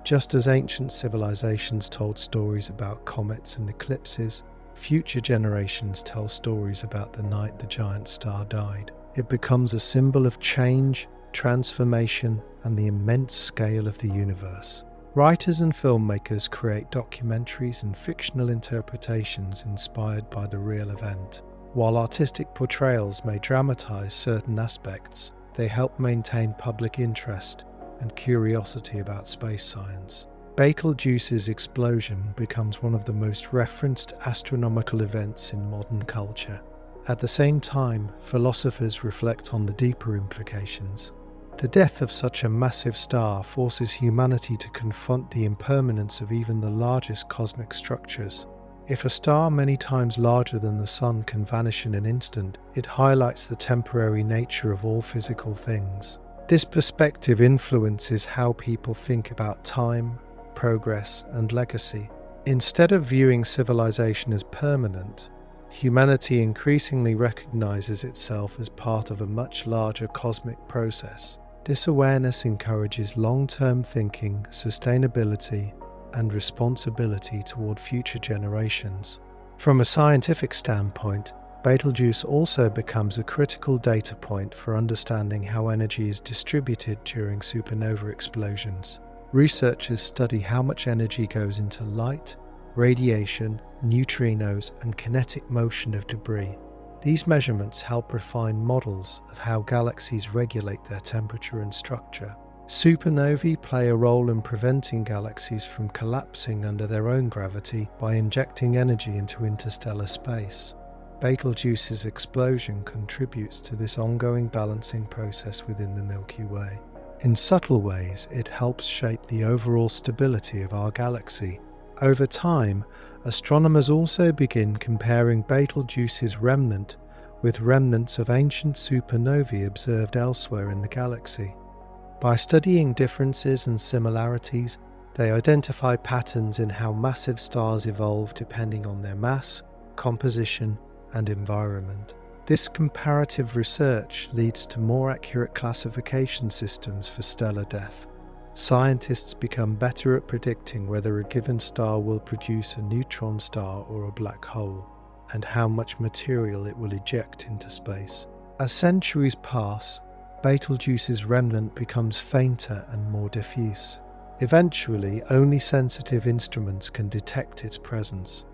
Just as ancient civilizations told stories about comets and eclipses, future generations tell stories about the night the giant star died. It becomes a symbol of change, transformation, and the immense scale of the universe. Writers and filmmakers create documentaries and fictional interpretations inspired by the real event. While artistic portrayals may dramatize certain aspects, they help maintain public interest and curiosity about space science. Betelgeuse's explosion becomes one of the most referenced astronomical events in modern culture. At the same time, philosophers reflect on the deeper implications. The death of such a massive star forces humanity to confront the impermanence of even the largest cosmic structures. If a star many times larger than the Sun can vanish in an instant, it highlights the temporary nature of all physical things. This perspective influences how people think about time, progress, and legacy. Instead of viewing civilization as permanent, humanity increasingly recognizes itself as part of a much larger cosmic process. This awareness encourages long-term thinking, sustainability, and responsibility toward future generations. From a scientific standpoint, Betelgeuse also becomes a critical data point for understanding how energy is distributed during supernova explosions. Researchers study how much energy goes into light, radiation, neutrinos, and kinetic motion of debris. These measurements help refine models of how galaxies regulate their temperature and structure. Supernovae play a role in preventing galaxies from collapsing under their own gravity by injecting energy into interstellar space. Betelgeuse's explosion contributes to this ongoing balancing process within the Milky Way. In subtle ways, it helps shape the overall stability of our galaxy. Over time, astronomers also begin comparing Betelgeuse's remnant with remnants of ancient supernovae observed elsewhere in the galaxy. By studying differences and similarities, they identify patterns in how massive stars evolve depending on their mass, composition, and environment. This comparative research leads to more accurate classification systems for stellar death. Scientists become better at predicting whether a given star will produce a neutron star or a black hole, and how much material it will eject into space. As centuries pass, Betelgeuse's remnant becomes fainter and more diffuse. Eventually, only sensitive instruments can detect its presence.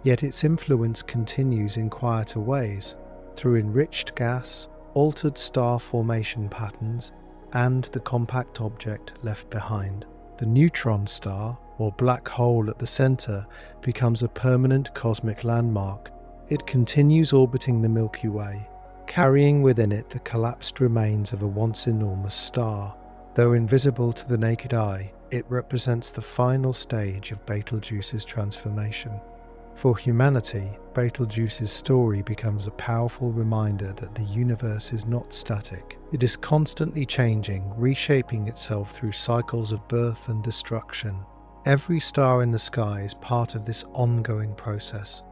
Yet its influence continues in quieter ways, through enriched gas, altered star formation patterns, and the compact object left behind. The neutron star, or black hole at the center, becomes a permanent cosmic landmark. It continues orbiting the Milky Way, carrying within it the collapsed remains of a once enormous star. Though invisible to the naked eye, it represents the final stage of Betelgeuse's transformation. For humanity, Betelgeuse's story becomes a powerful reminder that the universe is not static. It is constantly changing, reshaping itself through cycles of birth and destruction. Every star in the sky is part of this ongoing process.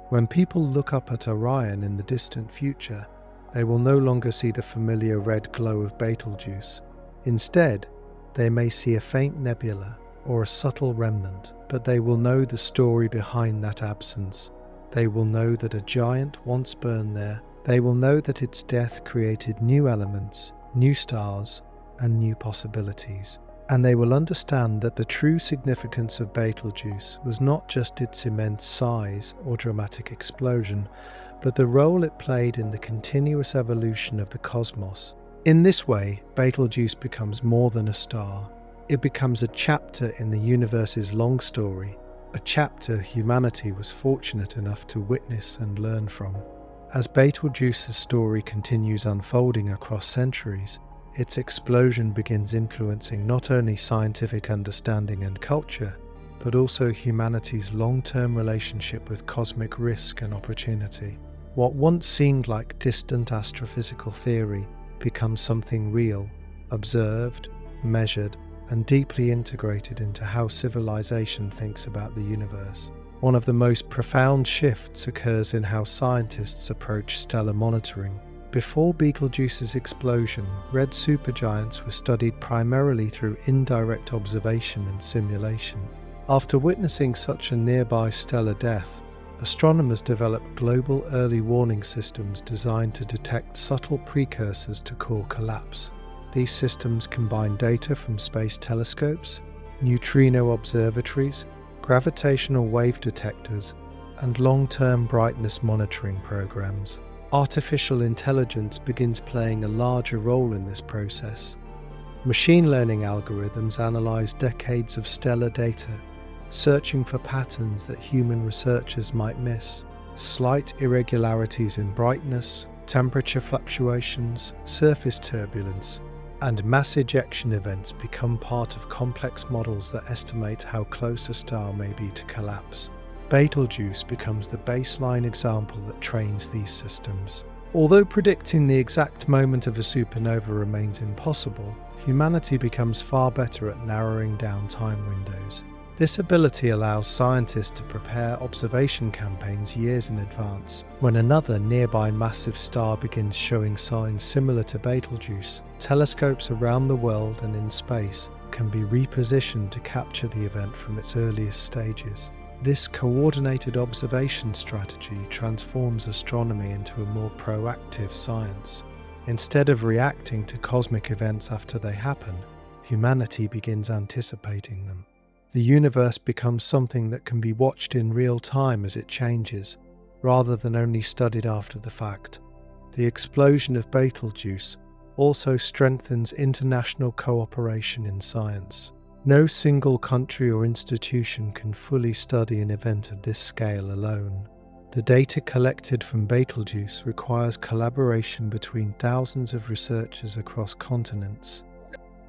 When people look up at Orion in the distant future, they will no longer see the familiar red glow of Betelgeuse. Instead, they may see a faint nebula or a subtle remnant, but they will know the story behind that absence. They will know that a giant once burned there. They will know that its death created new elements, new stars, and new possibilities. And they will understand that the true significance of Betelgeuse was not just its immense size or dramatic explosion, but the role it played in the continuous evolution of the cosmos. In this way, Betelgeuse becomes more than a star. It becomes a chapter in the universe's long story, a chapter humanity was fortunate enough to witness and learn from. As Betelgeuse's story continues unfolding across centuries, its explosion begins influencing not only scientific understanding and culture, but also humanity's long-term relationship with cosmic risk and opportunity. What once seemed like distant astrophysical theory becomes something real, observed, measured, and deeply integrated into how civilization thinks about the universe. One of the most profound shifts occurs in how scientists approach stellar monitoring. Before Betelgeuse's explosion, red supergiants were studied primarily through indirect observation and simulation. After witnessing such a nearby stellar death, astronomers developed global early warning systems designed to detect subtle precursors to core collapse. These systems combine data from space telescopes, neutrino observatories, gravitational wave detectors, and long-term brightness monitoring programs. Artificial intelligence begins playing a larger role in this process. Machine learning algorithms analyze decades of stellar data, searching for patterns that human researchers might miss. Slight irregularities in brightness, temperature fluctuations, surface turbulence, and mass ejection events become part of complex models that estimate how close a star may be to collapse. Betelgeuse becomes the baseline example that trains these systems. Although predicting the exact moment of a supernova remains impossible, humanity becomes far better at narrowing down time windows. This ability allows scientists to prepare observation campaigns years in advance. When another nearby massive star begins showing signs similar to Betelgeuse, telescopes around the world and in space can be repositioned to capture the event from its earliest stages. This coordinated observation strategy transforms astronomy into a more proactive science. Instead of reacting to cosmic events after they happen, humanity begins anticipating them. The universe becomes something that can be watched in real time as it changes, rather than only studied after the fact. The explosion of Betelgeuse also strengthens international cooperation in science. No single country or institution can fully study an event of this scale alone. The data collected from Betelgeuse requires collaboration between thousands of researchers across continents.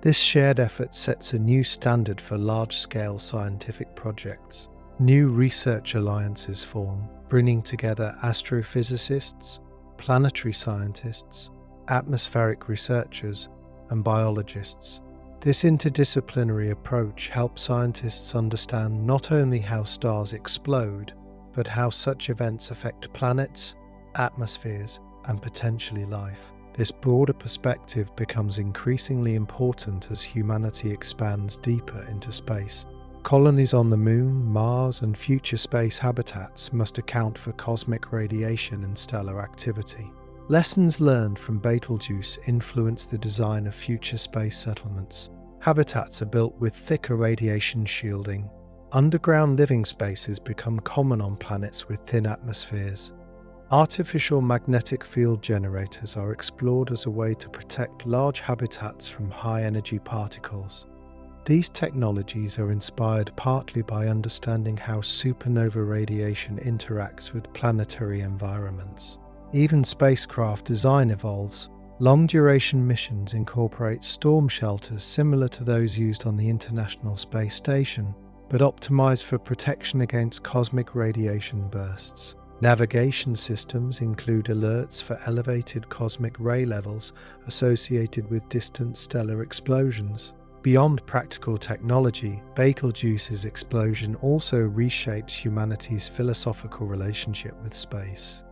This shared effort sets a new standard for large-scale scientific projects. New research alliances form, bringing together astrophysicists, planetary scientists, atmospheric researchers, and biologists. This interdisciplinary approach helps scientists understand not only how stars explode, but how such events affect planets, atmospheres, and potentially life. This broader perspective becomes increasingly important as humanity expands deeper into space. Colonies on the Moon, Mars, and future space habitats must account for cosmic radiation and stellar activity. Lessons learned from Betelgeuse influence the design of future space settlements. Habitats are built with thicker radiation shielding. Underground living spaces become common on planets with thin atmospheres. Artificial magnetic field generators are explored as a way to protect large habitats from high-energy particles. These technologies are inspired partly by understanding how supernova radiation interacts with planetary environments. Even spacecraft design evolves. Long-duration missions incorporate storm shelters similar to those used on the International Space Station, but optimized for protection against cosmic radiation bursts. Navigation systems include alerts for elevated cosmic ray levels associated with distant stellar explosions. Beyond practical technology, Betelgeuse's explosion also reshapes humanity's philosophical relationship with space.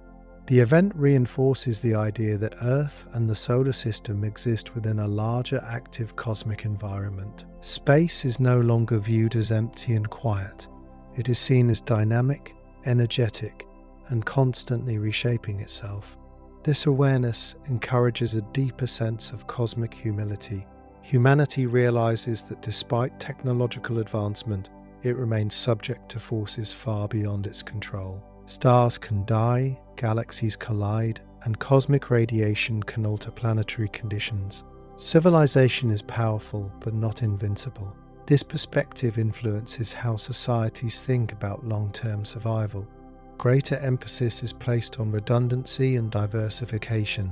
The event reinforces the idea that Earth and the solar system exist within a larger active cosmic environment. Space is no longer viewed as empty and quiet. It is seen as dynamic, energetic, and constantly reshaping itself. This awareness encourages a deeper sense of cosmic humility. Humanity realizes that despite technological advancement, it remains subject to forces far beyond its control. Stars can die, galaxies collide, and cosmic radiation can alter planetary conditions. Civilization is powerful, but not invincible. This perspective influences how societies think about long-term survival. Greater emphasis is placed on redundancy and diversification.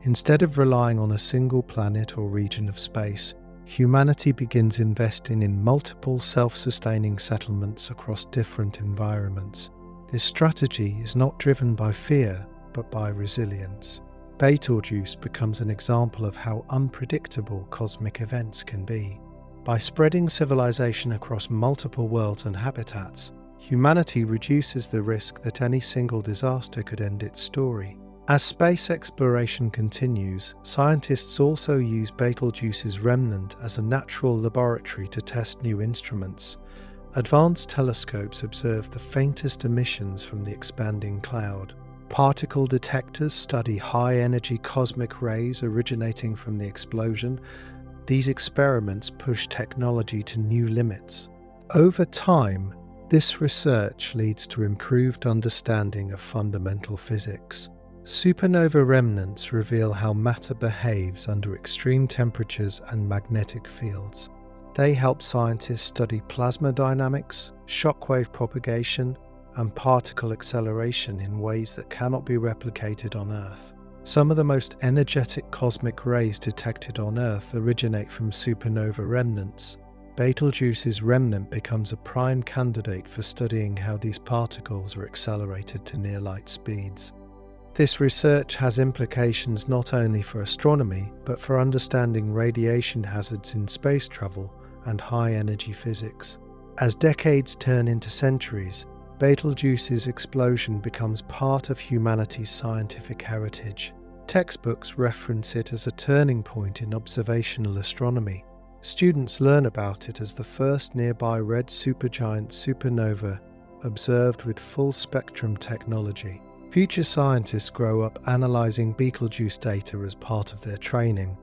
Instead of relying on a single planet or region of space, humanity begins investing in multiple self-sustaining settlements across different environments. This strategy is not driven by fear, but by resilience. Betelgeuse becomes an example of how unpredictable cosmic events can be. By spreading civilization across multiple worlds and habitats, humanity reduces the risk that any single disaster could end its story. As space exploration continues, scientists also use Betelgeuse's remnant as a natural laboratory to test new instruments. Advanced telescopes observe the faintest emissions from the expanding cloud. Particle detectors study high-energy cosmic rays originating from the explosion. These experiments push technology to new limits. Over time, this research leads to improved understanding of fundamental physics. Supernova remnants reveal how matter behaves under extreme temperatures and magnetic fields. They help scientists study plasma dynamics, shockwave propagation, and particle acceleration in ways that cannot be replicated on Earth. Some of the most energetic cosmic rays detected on Earth originate from supernova remnants. Betelgeuse's remnant becomes a prime candidate for studying how these particles are accelerated to near-light speeds. This research has implications not only for astronomy, but for understanding radiation hazards in space travel and high-energy physics. As decades turn into centuries, Betelgeuse's explosion becomes part of humanity's scientific heritage. Textbooks reference it as a turning point in observational astronomy. Students learn about it as the first nearby red supergiant supernova observed with full-spectrum technology. Future scientists grow up analysing Betelgeuse data as part of their training.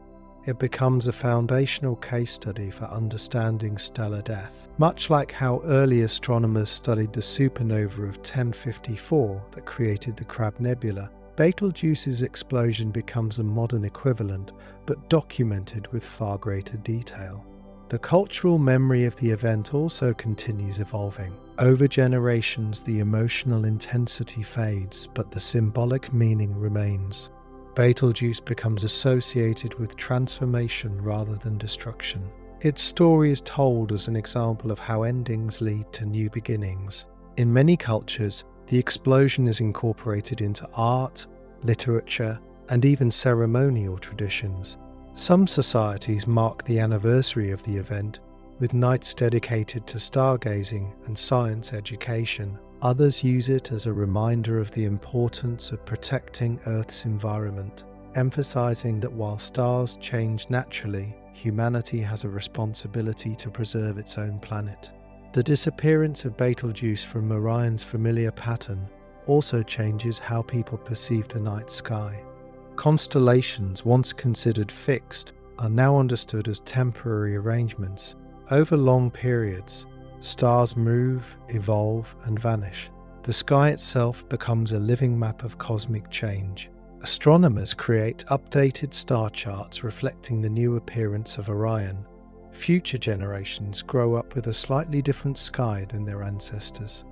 It becomes a foundational case study for understanding stellar death. Much like how early astronomers studied the supernova of 1054 that created the Crab Nebula, Betelgeuse's explosion becomes a modern equivalent, but documented with far greater detail. The cultural memory of the event also continues evolving. Over generations, the emotional intensity fades, but the symbolic meaning remains. Betelgeuse becomes associated with transformation rather than destruction. Its story is told as an example of how endings lead to new beginnings. In many cultures, the explosion is incorporated into art, literature, and even ceremonial traditions. Some societies mark the anniversary of the event with nights dedicated to stargazing and science education. Others use it as a reminder of the importance of protecting Earth's environment, emphasizing that while stars change naturally, humanity has a responsibility to preserve its own planet. The disappearance of Betelgeuse from Orion's familiar pattern also changes how people perceive the night sky. Constellations, once considered fixed, are now understood as temporary arrangements. Over long periods, stars move, evolve, and vanish. The sky itself becomes a living map of cosmic change. Astronomers create updated star charts reflecting the new appearance of Orion. Future generations grow up with a slightly different sky than their ancestors.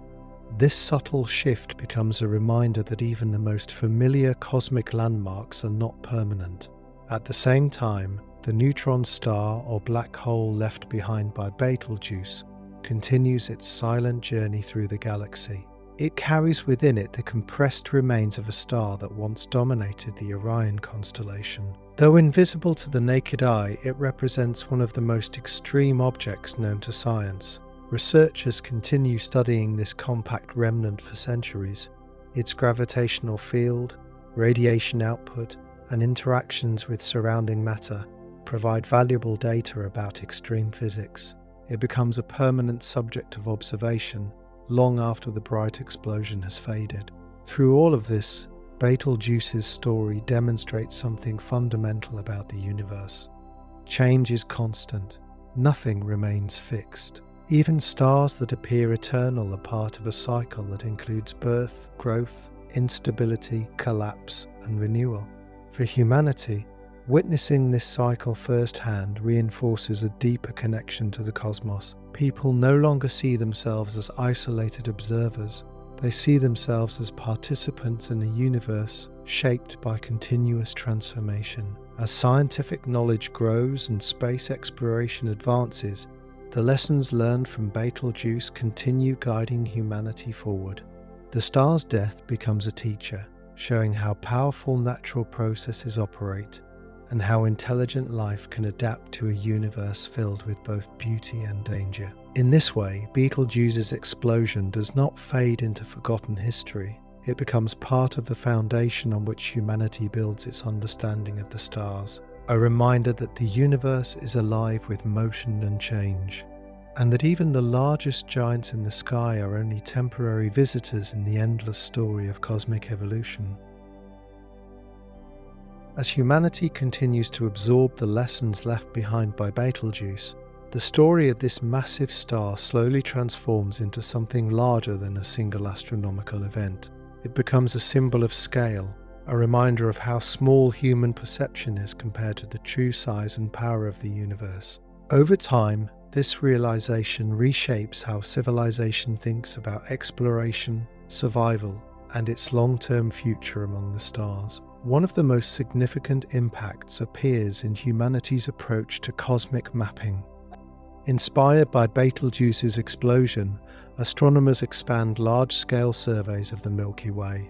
This subtle shift becomes a reminder that even the most familiar cosmic landmarks are not permanent. At the same time, the neutron star or black hole left behind by Betelgeuse continues its silent journey through the galaxy. It carries within it the compressed remains of a star that once dominated the Orion constellation. Though invisible to the naked eye, it represents one of the most extreme objects known to science. Researchers continue studying this compact remnant for centuries. Its gravitational field, radiation output, and interactions with surrounding matter provide valuable data about extreme physics. It becomes a permanent subject of observation long after the bright explosion has faded. Through all of this, Betelgeuse's story demonstrates something fundamental about the universe. Change is constant. Nothing remains fixed. Even stars that appear eternal are part of a cycle that includes birth, growth, instability, collapse, and renewal. For humanity, witnessing this cycle firsthand reinforces a deeper connection to the cosmos. People no longer see themselves as isolated observers. They see themselves as participants in a universe shaped by continuous transformation. As scientific knowledge grows and space exploration advances, the lessons learned from Betelgeuse continue guiding humanity forward. The star's death becomes a teacher, showing how powerful natural processes operate and how intelligent life can adapt to a universe filled with both beauty and danger. In this way, Betelgeuse's explosion does not fade into forgotten history. It becomes part of the foundation on which humanity builds its understanding of the stars. A reminder that the universe is alive with motion and change, and that even the largest giants in the sky are only temporary visitors in the endless story of cosmic evolution. As humanity continues to absorb the lessons left behind by Betelgeuse, the story of this massive star slowly transforms into something larger than a single astronomical event. It becomes a symbol of scale, a reminder of how small human perception is compared to the true size and power of the universe. Over time, this realization reshapes how civilization thinks about exploration, survival, and its long-term future among the stars. One of the most significant impacts appears in humanity's approach to cosmic mapping. Inspired by Betelgeuse's explosion, astronomers expand large-scale surveys of the Milky Way.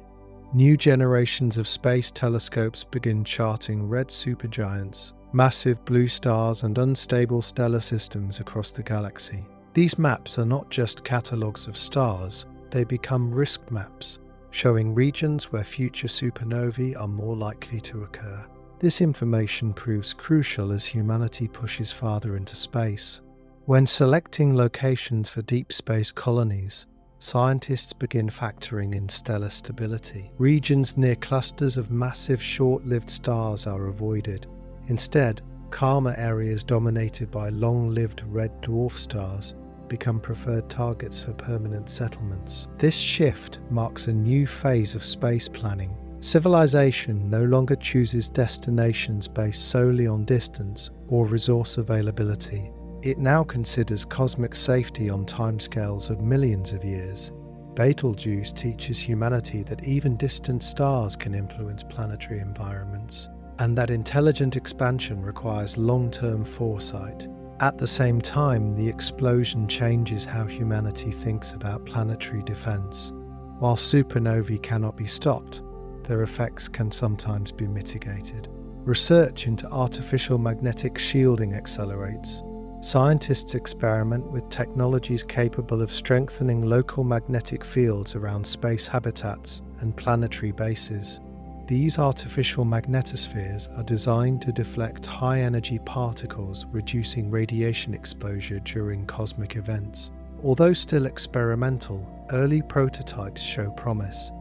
New generations of space telescopes begin charting red supergiants, massive blue stars, and unstable stellar systems across the galaxy. These maps are not just catalogues of stars, they become risk maps, showing regions where future supernovae are more likely to occur. This information proves crucial as humanity pushes farther into space. When selecting locations for deep space colonies, scientists begin factoring in stellar stability. Regions near clusters of massive short-lived stars are avoided. Instead, calmer areas dominated by long-lived red dwarf stars become preferred targets for permanent settlements. This shift marks a new phase of space planning. Civilization no longer chooses destinations based solely on distance or resource availability. It now considers cosmic safety on timescales of millions of years. Betelgeuse teaches humanity that even distant stars can influence planetary environments, and that intelligent expansion requires long-term foresight. At the same time, the explosion changes how humanity thinks about planetary defense. While supernovae cannot be stopped, their effects can sometimes be mitigated. Research into artificial magnetic shielding accelerates. Scientists experiment with technologies capable of strengthening local magnetic fields around space habitats and planetary bases. These artificial magnetospheres are designed to deflect high-energy particles, reducing radiation exposure during cosmic events. Although still experimental, early prototypes show promise.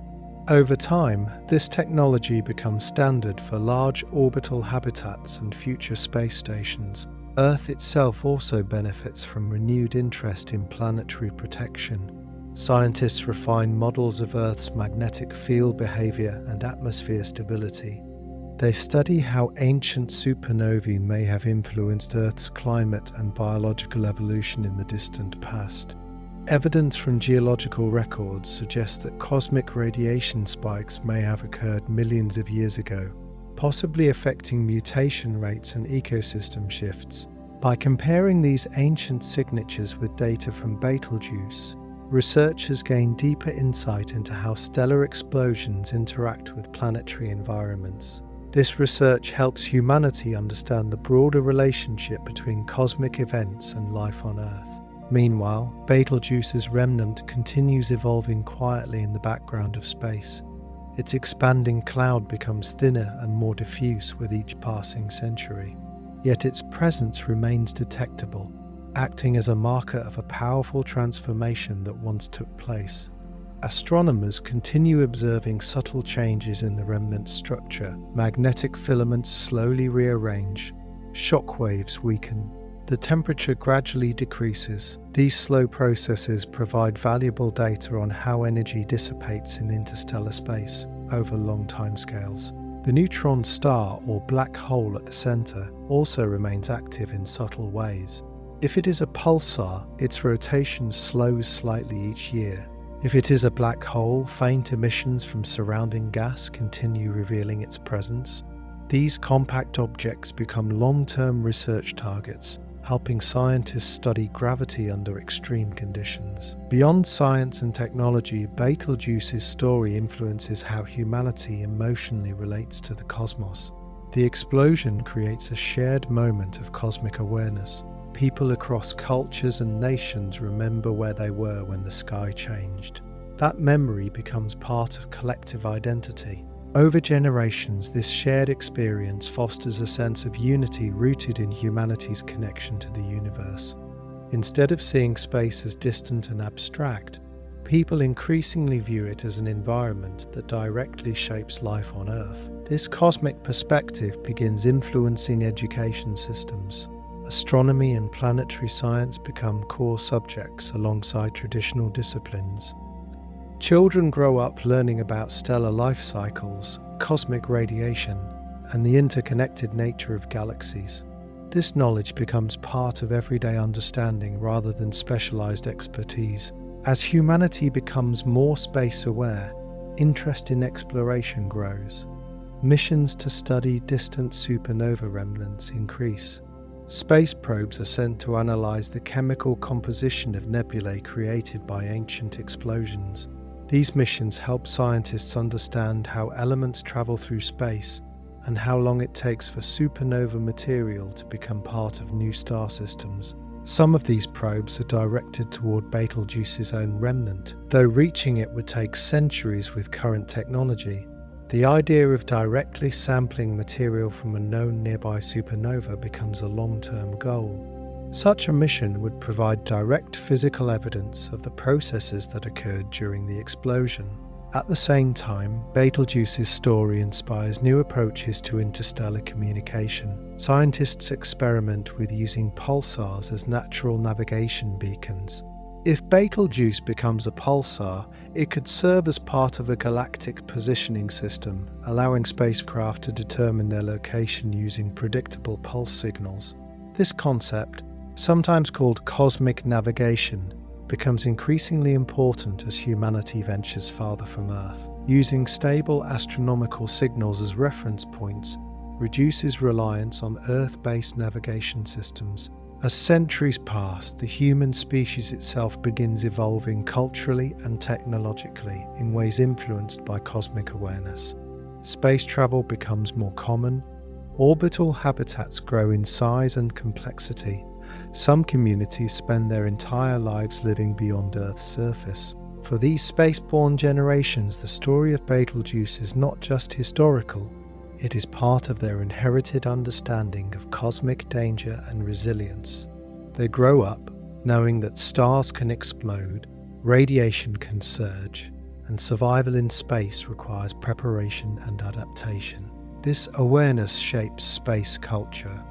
Over time, this technology becomes standard for large orbital habitats and future space stations. Earth itself also benefits from renewed interest in planetary protection. Scientists refine models of Earth's magnetic field behavior and atmosphere stability. They study how ancient supernovae may have influenced Earth's climate and biological evolution in the distant past. Evidence from geological records suggests that cosmic radiation spikes may have occurred millions of years ago, possibly affecting mutation rates and ecosystem shifts. By comparing these ancient signatures with data from Betelgeuse, researchers gain deeper insight into how stellar explosions interact with planetary environments. This research helps humanity understand the broader relationship between cosmic events and life on Earth. Meanwhile, Betelgeuse's remnant continues evolving quietly in the background of space. Its expanding cloud becomes thinner and more diffuse with each passing century. Yet its presence remains detectable, acting as a marker of a powerful transformation that once took place. Astronomers continue observing subtle changes in the remnant's structure. Magnetic filaments slowly rearrange, shockwaves weaken, the temperature gradually decreases. These slow processes provide valuable data on how energy dissipates in interstellar space over long timescales. The neutron star, or black hole at the center, also remains active in subtle ways. If it is a pulsar, its rotation slows slightly each year. If it is a black hole, faint emissions from surrounding gas continue revealing its presence. These compact objects become long-term research targets, helping scientists study gravity under extreme conditions. Beyond science and technology, Betelgeuse's story influences how humanity emotionally relates to the cosmos. The explosion creates a shared moment of cosmic awareness. People across cultures and nations remember where they were when the sky changed. That memory becomes part of collective identity. Over generations, this shared experience fosters a sense of unity rooted in humanity's connection to the universe. Instead of seeing space as distant and abstract, people increasingly view it as an environment that directly shapes life on Earth. This cosmic perspective begins influencing education systems. Astronomy and planetary science become core subjects alongside traditional disciplines. Children grow up learning about stellar life cycles, cosmic radiation, and the interconnected nature of galaxies. This knowledge becomes part of everyday understanding rather than specialized expertise. As humanity becomes more space-aware, interest in exploration grows. Missions to study distant supernova remnants increase. Space probes are sent to analyze the chemical composition of nebulae created by ancient explosions. These missions help scientists understand how elements travel through space and how long it takes for supernova material to become part of new star systems. Some of these probes are directed toward Betelgeuse's own remnant, though reaching it would take centuries with current technology. The idea of directly sampling material from a known nearby supernova becomes a long-term goal. Such a mission would provide direct physical evidence of the processes that occurred during the explosion. At the same time, Betelgeuse's story inspires new approaches to interstellar communication. Scientists experiment with using pulsars as natural navigation beacons. If Betelgeuse becomes a pulsar, it could serve as part of a galactic positioning system, allowing spacecraft to determine their location using predictable pulse signals. This concept, sometimes called cosmic navigation, becomes increasingly important as humanity ventures farther from Earth. Using stable astronomical signals as reference points reduces reliance on Earth-based navigation systems. As centuries pass, the human species itself begins evolving culturally and technologically in ways influenced by cosmic awareness. Space travel becomes more common. Orbital habitats grow in size and complexity. Some communities spend their entire lives living beyond Earth's surface. For these spaceborne generations, the story of Betelgeuse is not just historical, it is part of their inherited understanding of cosmic danger and resilience. They grow up knowing that stars can explode, radiation can surge, and survival in space requires preparation and adaptation. This awareness shapes space culture.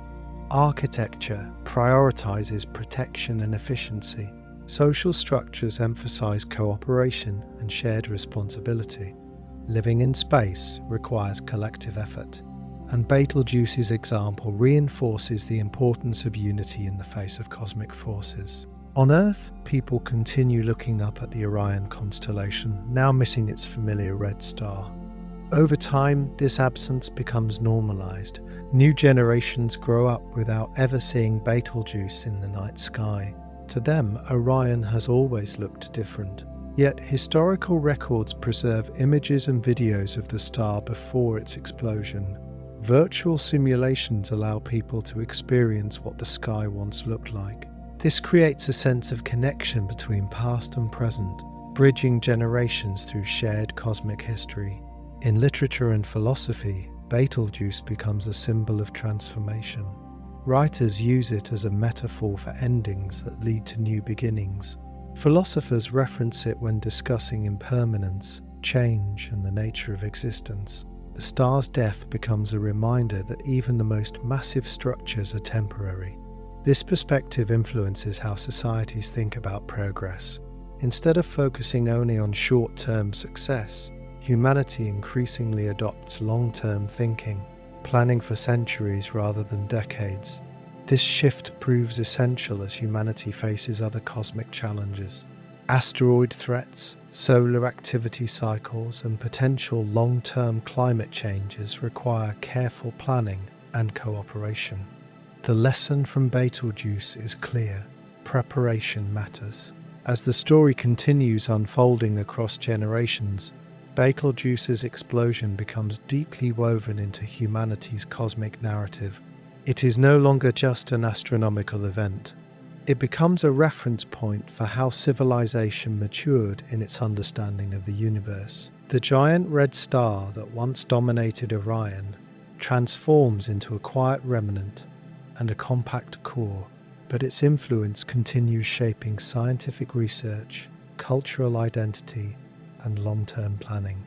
Architecture prioritizes protection and efficiency. Social structures emphasize cooperation and shared responsibility. Living in space requires collective effort, and Betelgeuse's example reinforces the importance of unity in the face of cosmic forces. On Earth, people continue looking up at the Orion constellation, now missing its familiar red star. Over time, this absence becomes normalized. New generations grow up without ever seeing Betelgeuse in the night sky. To them, Orion has always looked different. Yet historical records preserve images and videos of the star before its explosion. Virtual simulations allow people to experience what the sky once looked like. This creates a sense of connection between past and present, bridging generations through shared cosmic history. In literature and philosophy, Betelgeuse becomes a symbol of transformation. Writers use it as a metaphor for endings that lead to new beginnings. Philosophers reference it when discussing impermanence, change, and the nature of existence. The star's death becomes a reminder that even the most massive structures are temporary. This perspective influences how societies think about progress. Instead of focusing only on short-term success, humanity increasingly adopts long-term thinking, planning for centuries rather than decades. This shift proves essential as humanity faces other cosmic challenges. Asteroid threats, solar activity cycles, and potential long-term climate changes require careful planning and cooperation. The lesson from Betelgeuse is clear: preparation matters. As the story continues unfolding across generations, Betelgeuse's explosion becomes deeply woven into humanity's cosmic narrative. It is no longer just an astronomical event. It becomes a reference point for how civilization matured in its understanding of the universe. The giant red star that once dominated Orion transforms into a quiet remnant and a compact core, but its influence continues shaping scientific research, cultural identity, and long-term planning.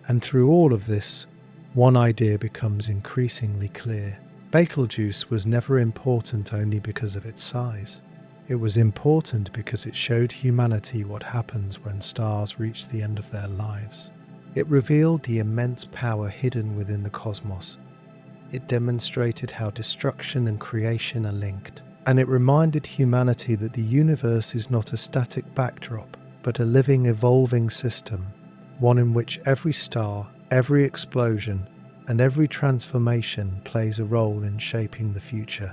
And through all of this, one idea becomes increasingly clear. Betelgeuse was never important only because of its size. It was important because it showed humanity what happens when stars reach the end of their lives. It revealed the immense power hidden within the cosmos. It demonstrated how destruction and creation are linked. And it reminded humanity that the universe is not a static backdrop, but a living, evolving system, one in which every star, every explosion, and every transformation plays a role in shaping the future.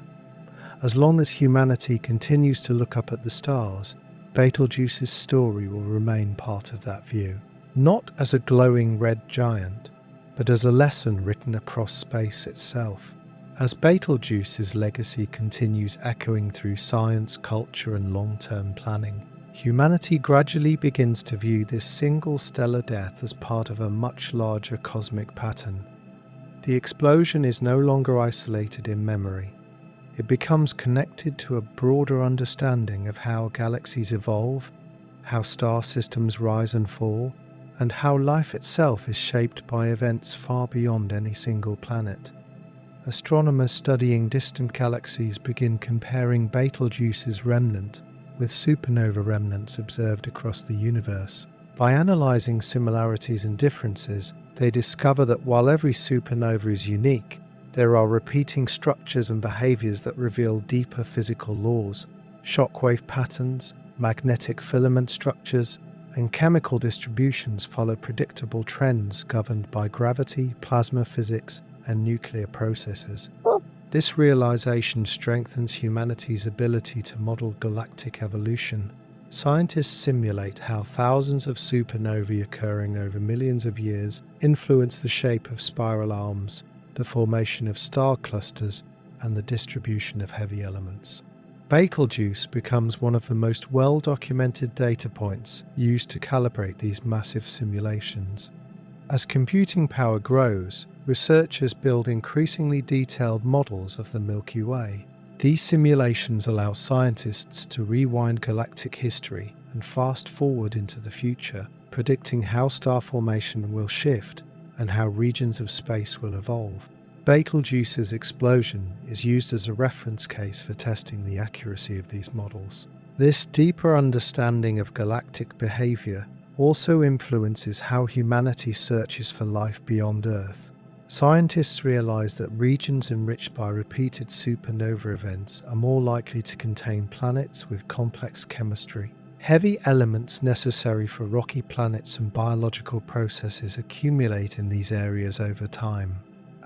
As long as humanity continues to look up at the stars, Betelgeuse's story will remain part of that view. Not as a glowing red giant, but as a lesson written across space itself. As Betelgeuse's legacy continues echoing through science, culture, and long-term planning, humanity gradually begins to view this single stellar death as part of a much larger cosmic pattern. The explosion is no longer isolated in memory. It becomes connected to a broader understanding of how galaxies evolve, how star systems rise and fall, and how life itself is shaped by events far beyond any single planet. Astronomers studying distant galaxies begin comparing Betelgeuse's remnant with supernova remnants observed across the universe. By analysing similarities and differences, they discover that while every supernova is unique, there are repeating structures and behaviours that reveal deeper physical laws. Shockwave patterns, magnetic filament structures, and chemical distributions follow predictable trends governed by gravity, plasma physics, and nuclear processes. This realization strengthens humanity's ability to model galactic evolution. Scientists simulate how thousands of supernovae occurring over millions of years influence the shape of spiral arms, the formation of star clusters, and the distribution of heavy elements. Betelgeuse becomes one of the most well-documented data points used to calibrate these massive simulations. As computing power grows, researchers build increasingly detailed models of the Milky Way. These simulations allow scientists to rewind galactic history and fast forward into the future, predicting how star formation will shift and how regions of space will evolve. Betelgeuse's explosion is used as a reference case for testing the accuracy of these models. This deeper understanding of galactic behavior also influences how humanity searches for life beyond Earth. Scientists realize that regions enriched by repeated supernova events are more likely to contain planets with complex chemistry. Heavy elements necessary for rocky planets and biological processes accumulate in these areas over time.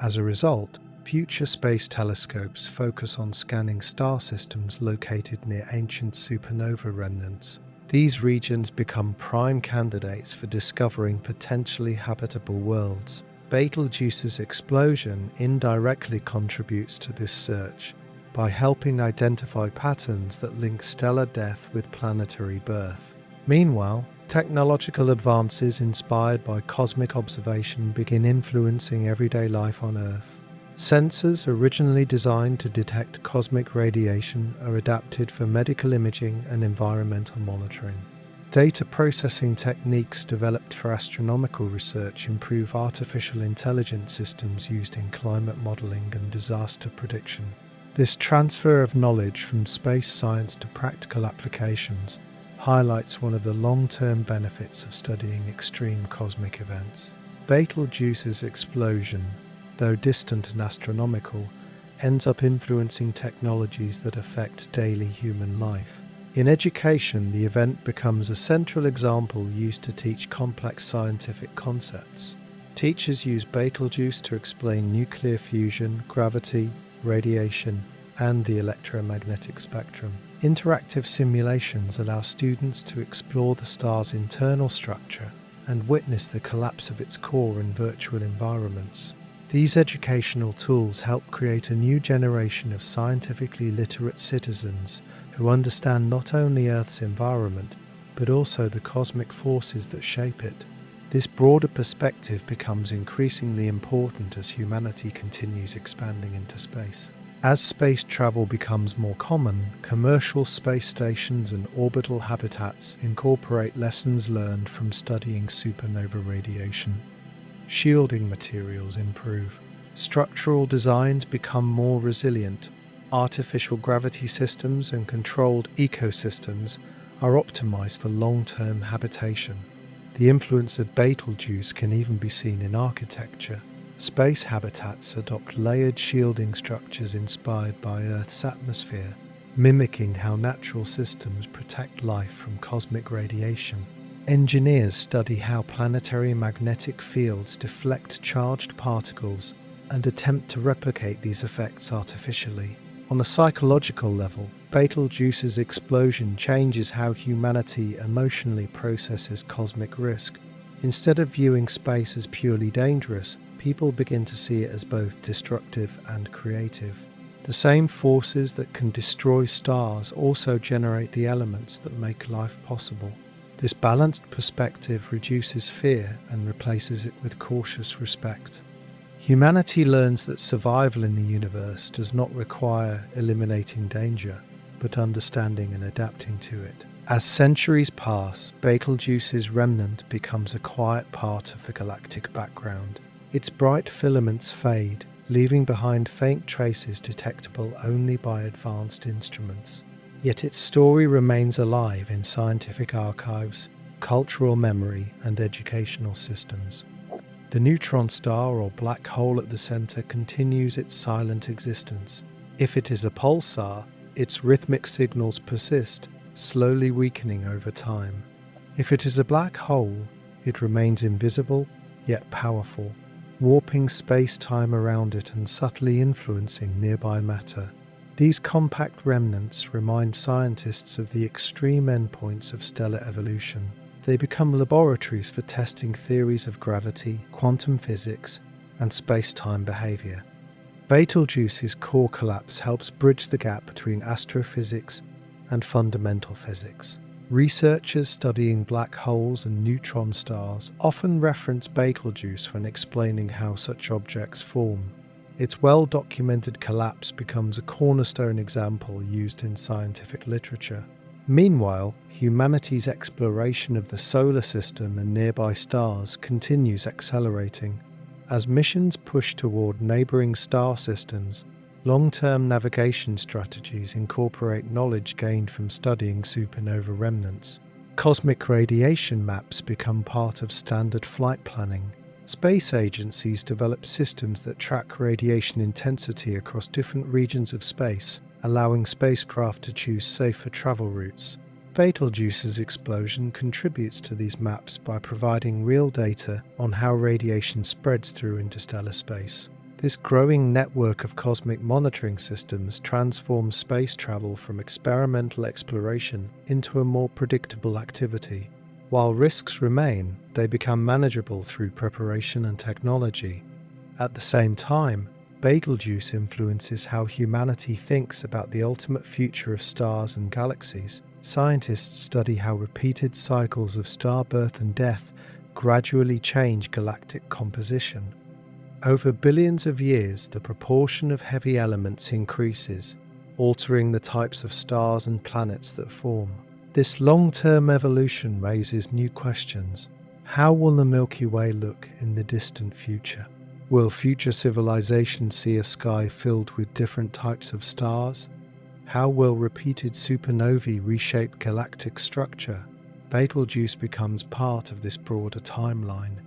As a result, future space telescopes focus on scanning star systems located near ancient supernova remnants. These regions become prime candidates for discovering potentially habitable worlds. Betelgeuse's explosion indirectly contributes to this search by helping identify patterns that link stellar death with planetary birth. Meanwhile, technological advances inspired by cosmic observation begin influencing everyday life on Earth. Sensors originally designed to detect cosmic radiation are adapted for medical imaging and environmental monitoring. Data processing techniques developed for astronomical research improve artificial intelligence systems used in climate modeling and disaster prediction. This transfer of knowledge from space science to practical applications highlights one of the long-term benefits of studying extreme cosmic events. Betelgeuse's explosion, though distant and astronomical, ends up influencing technologies that affect daily human life. In education, the event becomes a central example used to teach complex scientific concepts. Teachers use Betelgeuse to explain nuclear fusion, gravity, radiation, and the electromagnetic spectrum. Interactive simulations allow students to explore the star's internal structure and witness the collapse of its core in virtual environments. These educational tools help create a new generation of scientifically literate citizens who understand not only Earth's environment, but also the cosmic forces that shape it. This broader perspective becomes increasingly important as humanity continues expanding into space. As space travel becomes more common, commercial space stations and orbital habitats incorporate lessons learned from studying supernova radiation. Shielding materials improve. Structural designs become more resilient. Artificial gravity systems and controlled ecosystems are optimized for long-term habitation. The influence of Betelgeuse can even be seen in architecture. Space habitats adopt layered shielding structures inspired by Earth's atmosphere, mimicking how natural systems protect life from cosmic radiation. Engineers study how planetary magnetic fields deflect charged particles and attempt to replicate these effects artificially. On a psychological level, Betelgeuse's explosion changes how humanity emotionally processes cosmic risk. Instead of viewing space as purely dangerous, people begin to see it as both destructive and creative. The same forces that can destroy stars also generate the elements that make life possible. This balanced perspective reduces fear and replaces it with cautious respect. Humanity learns that survival in the universe does not require eliminating danger, but understanding and adapting to it. As centuries pass, Betelgeuse's remnant becomes a quiet part of the galactic background. Its bright filaments fade, leaving behind faint traces detectable only by advanced instruments. Yet its story remains alive in scientific archives, cultural memory, and educational systems. The neutron star or black hole at the center continues its silent existence. If it is a pulsar, its rhythmic signals persist, slowly weakening over time. If it is a black hole, it remains invisible yet powerful, warping space-time around it and subtly influencing nearby matter. These compact remnants remind scientists of the extreme endpoints of stellar evolution. They become laboratories for testing theories of gravity, quantum physics, and space-time behavior. Betelgeuse's core collapse helps bridge the gap between astrophysics and fundamental physics. Researchers studying black holes and neutron stars often reference Betelgeuse when explaining how such objects form. Its well-documented collapse becomes a cornerstone example used in scientific literature. Meanwhile, humanity's exploration of the solar system and nearby stars continues accelerating. As missions push toward neighboring star systems, long-term navigation strategies incorporate knowledge gained from studying supernova remnants. Cosmic radiation maps become part of standard flight planning. Space agencies develop systems that track radiation intensity across different regions of space, allowing spacecraft to choose safer travel routes. Betelgeuse's explosion contributes to these maps by providing real data on how radiation spreads through interstellar space. This growing network of cosmic monitoring systems transforms space travel from experimental exploration into a more predictable activity. While risks remain, they become manageable through preparation and technology. At the same time, Betelgeuse influences how humanity thinks about the ultimate future of stars and galaxies. Scientists study how repeated cycles of star birth and death gradually change galactic composition. Over billions of years, the proportion of heavy elements increases, altering the types of stars and planets that form. This long-term evolution raises new questions. How will the Milky Way look in the distant future? Will future civilizations see a sky filled with different types of stars? How will repeated supernovae reshape galactic structure? Betelgeuse becomes part of this broader timeline.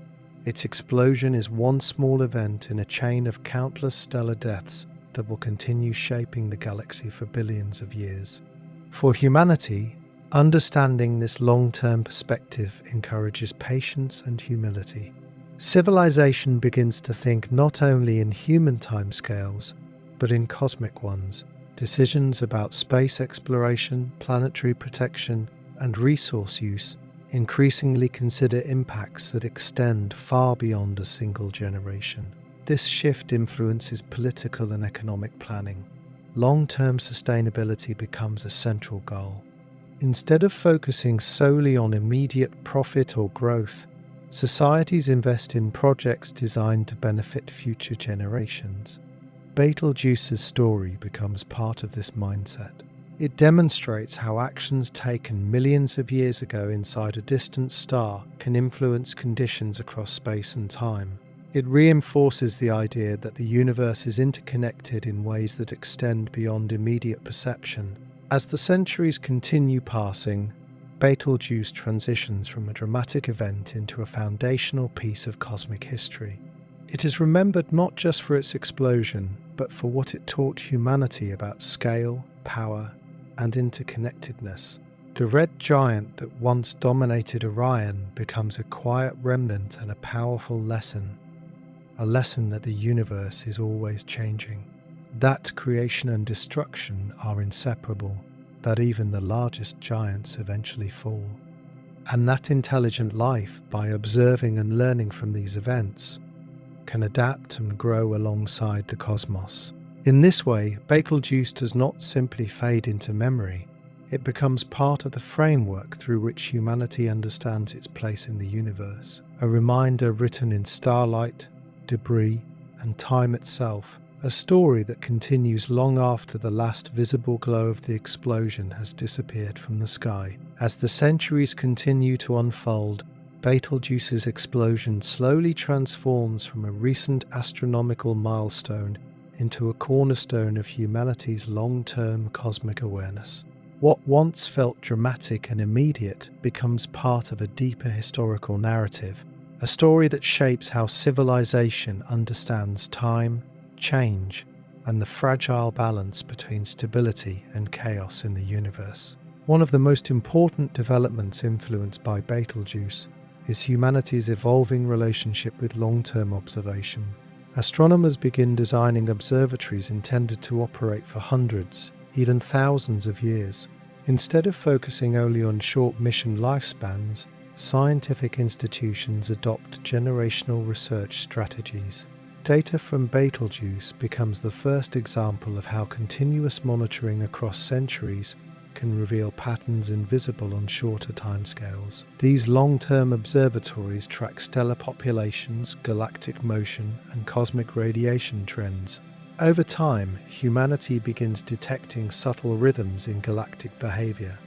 Its explosion is one small event in a chain of countless stellar deaths that will continue shaping the galaxy for billions of years. For humanity, understanding this long-term perspective encourages patience and humility. Civilization begins to think not only in human timescales, but in cosmic ones. Decisions about space exploration, planetary protection, and resource use increasingly consider impacts that extend far beyond a single generation. This shift influences political and economic planning. Long-term sustainability becomes a central goal. Instead of focusing solely on immediate profit or growth, societies invest in projects designed to benefit future generations. Betelgeuse's story becomes part of this mindset. It demonstrates how actions taken millions of years ago inside a distant star can influence conditions across space and time. It reinforces the idea that the universe is interconnected in ways that extend beyond immediate perception. As the centuries continue passing, Betelgeuse transitions from a dramatic event into a foundational piece of cosmic history. It is remembered not just for its explosion, but for what it taught humanity about scale, power, and interconnectedness. The red giant that once dominated Orion becomes a quiet remnant and a powerful lesson. A lesson that the universe is always changing. That creation and destruction are inseparable. That even the largest giants eventually fall. And that intelligent life, by observing and learning from these events, can adapt and grow alongside the cosmos. In this way, Betelgeuse does not simply fade into memory, it becomes part of the framework through which humanity understands its place in the universe, a reminder written in starlight, debris, and time itself, a story that continues long after the last visible glow of the explosion has disappeared from the sky. As the centuries continue to unfold, Betelgeuse's explosion slowly transforms from a recent astronomical milestone into a cornerstone of humanity's long-term cosmic awareness. What once felt dramatic and immediate becomes part of a deeper historical narrative, a story that shapes how civilization understands time, change, and the fragile balance between stability and chaos in the universe. One of the most important developments influenced by Betelgeuse is humanity's evolving relationship with long-term observation. Astronomers begin designing observatories intended to operate for hundreds, even thousands of years. Instead of focusing only on short mission lifespans, scientific institutions adopt generational research strategies. Data from Betelgeuse becomes the first example of how continuous monitoring across centuries can reveal patterns invisible on shorter timescales. These long-term observatories track stellar populations, galactic motion, and cosmic radiation trends. Over time, humanity begins detecting subtle rhythms in galactic behavior.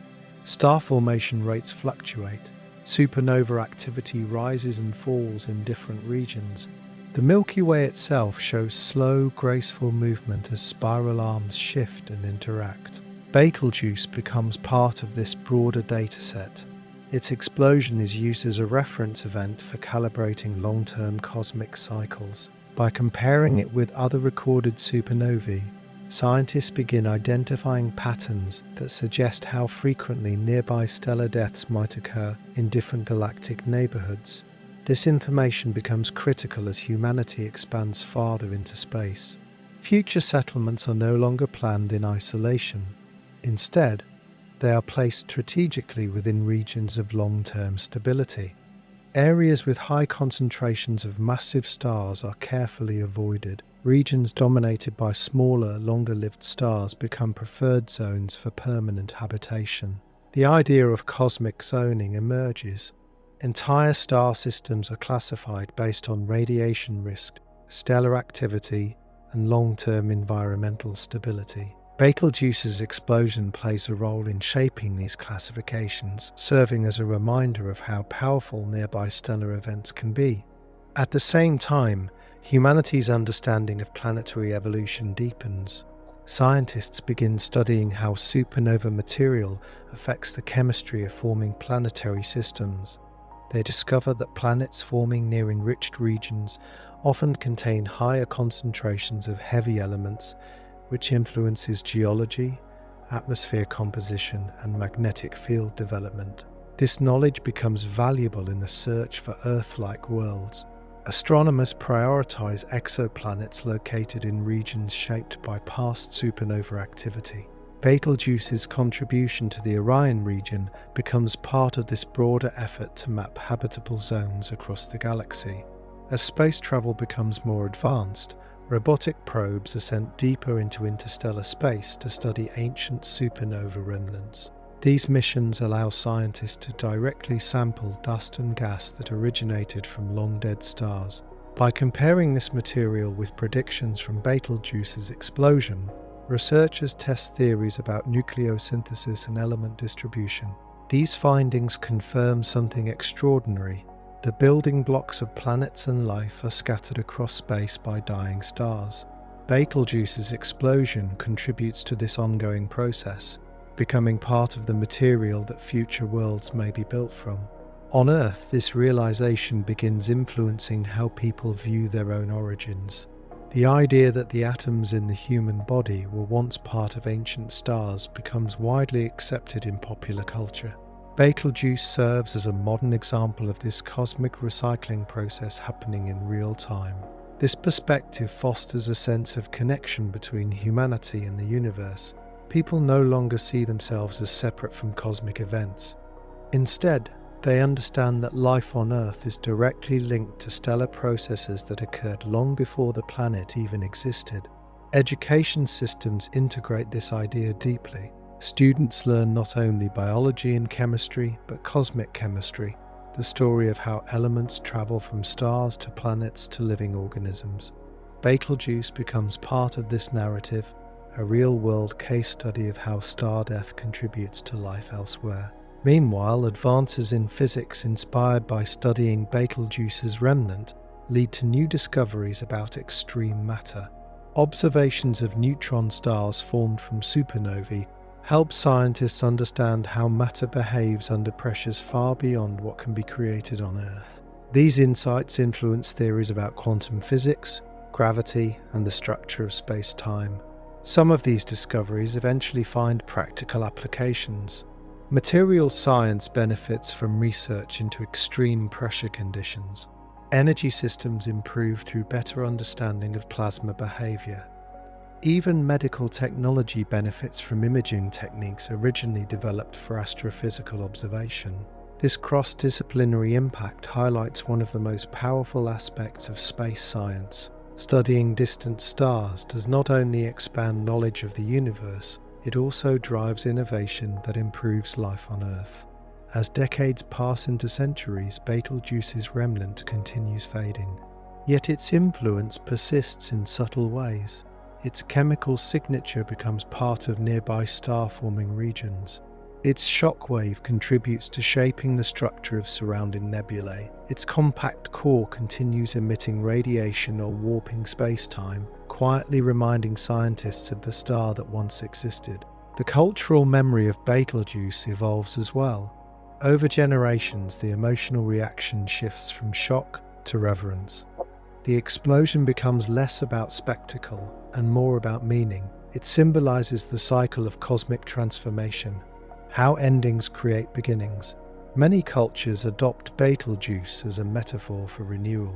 Star formation rates fluctuate. Supernova activity rises and falls in different regions. The Milky Way itself shows slow, graceful movement as spiral arms shift and interact. Betelgeuse becomes part of this broader dataset. Its explosion is used as a reference event for calibrating long-term cosmic cycles. By comparing it with other recorded supernovae, scientists begin identifying patterns that suggest how frequently nearby stellar deaths might occur in different galactic neighborhoods. This information becomes critical as humanity expands farther into space. Future settlements are no longer planned in isolation. Instead, they are placed strategically within regions of long-term stability. Areas with high concentrations of massive stars are carefully avoided. Regions dominated by smaller, longer-lived stars become preferred zones for permanent habitation. The idea of cosmic zoning emerges. Entire star systems are classified based on radiation risk, stellar activity, and long-term environmental stability. Betelgeuse's explosion plays a role in shaping these classifications, serving as a reminder of how powerful nearby stellar events can be. At the same time, humanity's understanding of planetary evolution deepens. Scientists begin studying how supernova material affects the chemistry of forming planetary systems. They discover that planets forming near enriched regions often contain higher concentrations of heavy elements, which influences geology, atmosphere composition, and magnetic field development. This knowledge becomes valuable in the search for Earth-like worlds. Astronomers prioritize exoplanets located in regions shaped by past supernova activity. Betelgeuse's contribution to the Orion region becomes part of this broader effort to map habitable zones across the galaxy. As space travel becomes more advanced, robotic probes are sent deeper into interstellar space to study ancient supernova remnants. These missions allow scientists to directly sample dust and gas that originated from long-dead stars. By comparing this material with predictions from Betelgeuse's explosion, researchers test theories about nucleosynthesis and element distribution. These findings confirm something extraordinary. The building blocks of planets and life are scattered across space by dying stars. Betelgeuse's explosion contributes to this ongoing process. becoming part of the material that future worlds may be built from. On Earth, this realization begins influencing how people view their own origins. The idea that the atoms in the human body were once part of ancient stars becomes widely accepted in popular culture. Betelgeuse serves as a modern example of this cosmic recycling process happening in real time. This perspective fosters a sense of connection between humanity and the universe. People no longer see themselves as separate from cosmic events. Instead, they understand that life on Earth is directly linked to stellar processes that occurred long before the planet even existed. Education systems integrate this idea deeply. Students learn not only biology and chemistry, but cosmic chemistry, the story of how elements travel from stars to planets to living organisms. Betelgeuse becomes part of this narrative, a real-world case study of how star death contributes to life elsewhere. Meanwhile, advances in physics inspired by studying Betelgeuse's remnant lead to new discoveries about extreme matter. Observations of neutron stars formed from supernovae help scientists understand how matter behaves under pressures far beyond what can be created on Earth. These insights influence theories about quantum physics, gravity, and the structure of space-time. Some of these discoveries eventually find practical applications. Materials science benefits from research into extreme pressure conditions. Energy systems improve through better understanding of plasma behavior. Even medical technology benefits from imaging techniques originally developed for astrophysical observation. This cross-disciplinary impact highlights one of the most powerful aspects of space science. Studying distant stars does not only expand knowledge of the universe, it also drives innovation that improves life on Earth. As decades pass into centuries, Betelgeuse's remnant continues fading. Yet its influence persists in subtle ways. Its chemical signature becomes part of nearby star-forming regions. Its shockwave contributes to shaping the structure of surrounding nebulae. Its compact core continues emitting radiation or warping space-time, quietly reminding scientists of the star that once existed. The cultural memory of Betelgeuse evolves as well. Over generations, the emotional reaction shifts from shock to reverence. The explosion becomes less about spectacle and more about meaning. It symbolizes the cycle of cosmic transformation, how endings create beginnings. Many cultures adopt Betelgeuse as a metaphor for renewal.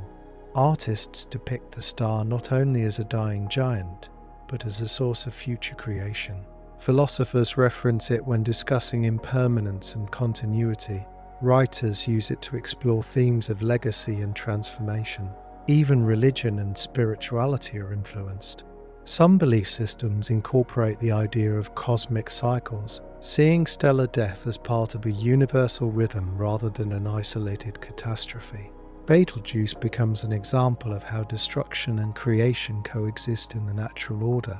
Artists depict the star not only as a dying giant, but as a source of future creation. Philosophers reference it when discussing impermanence and continuity. Writers use it to explore themes of legacy and transformation. Even religion and spirituality are influenced. Some belief systems incorporate the idea of cosmic cycles, seeing stellar death as part of a universal rhythm rather than an isolated catastrophe. Betelgeuse becomes an example of how destruction and creation coexist in the natural order.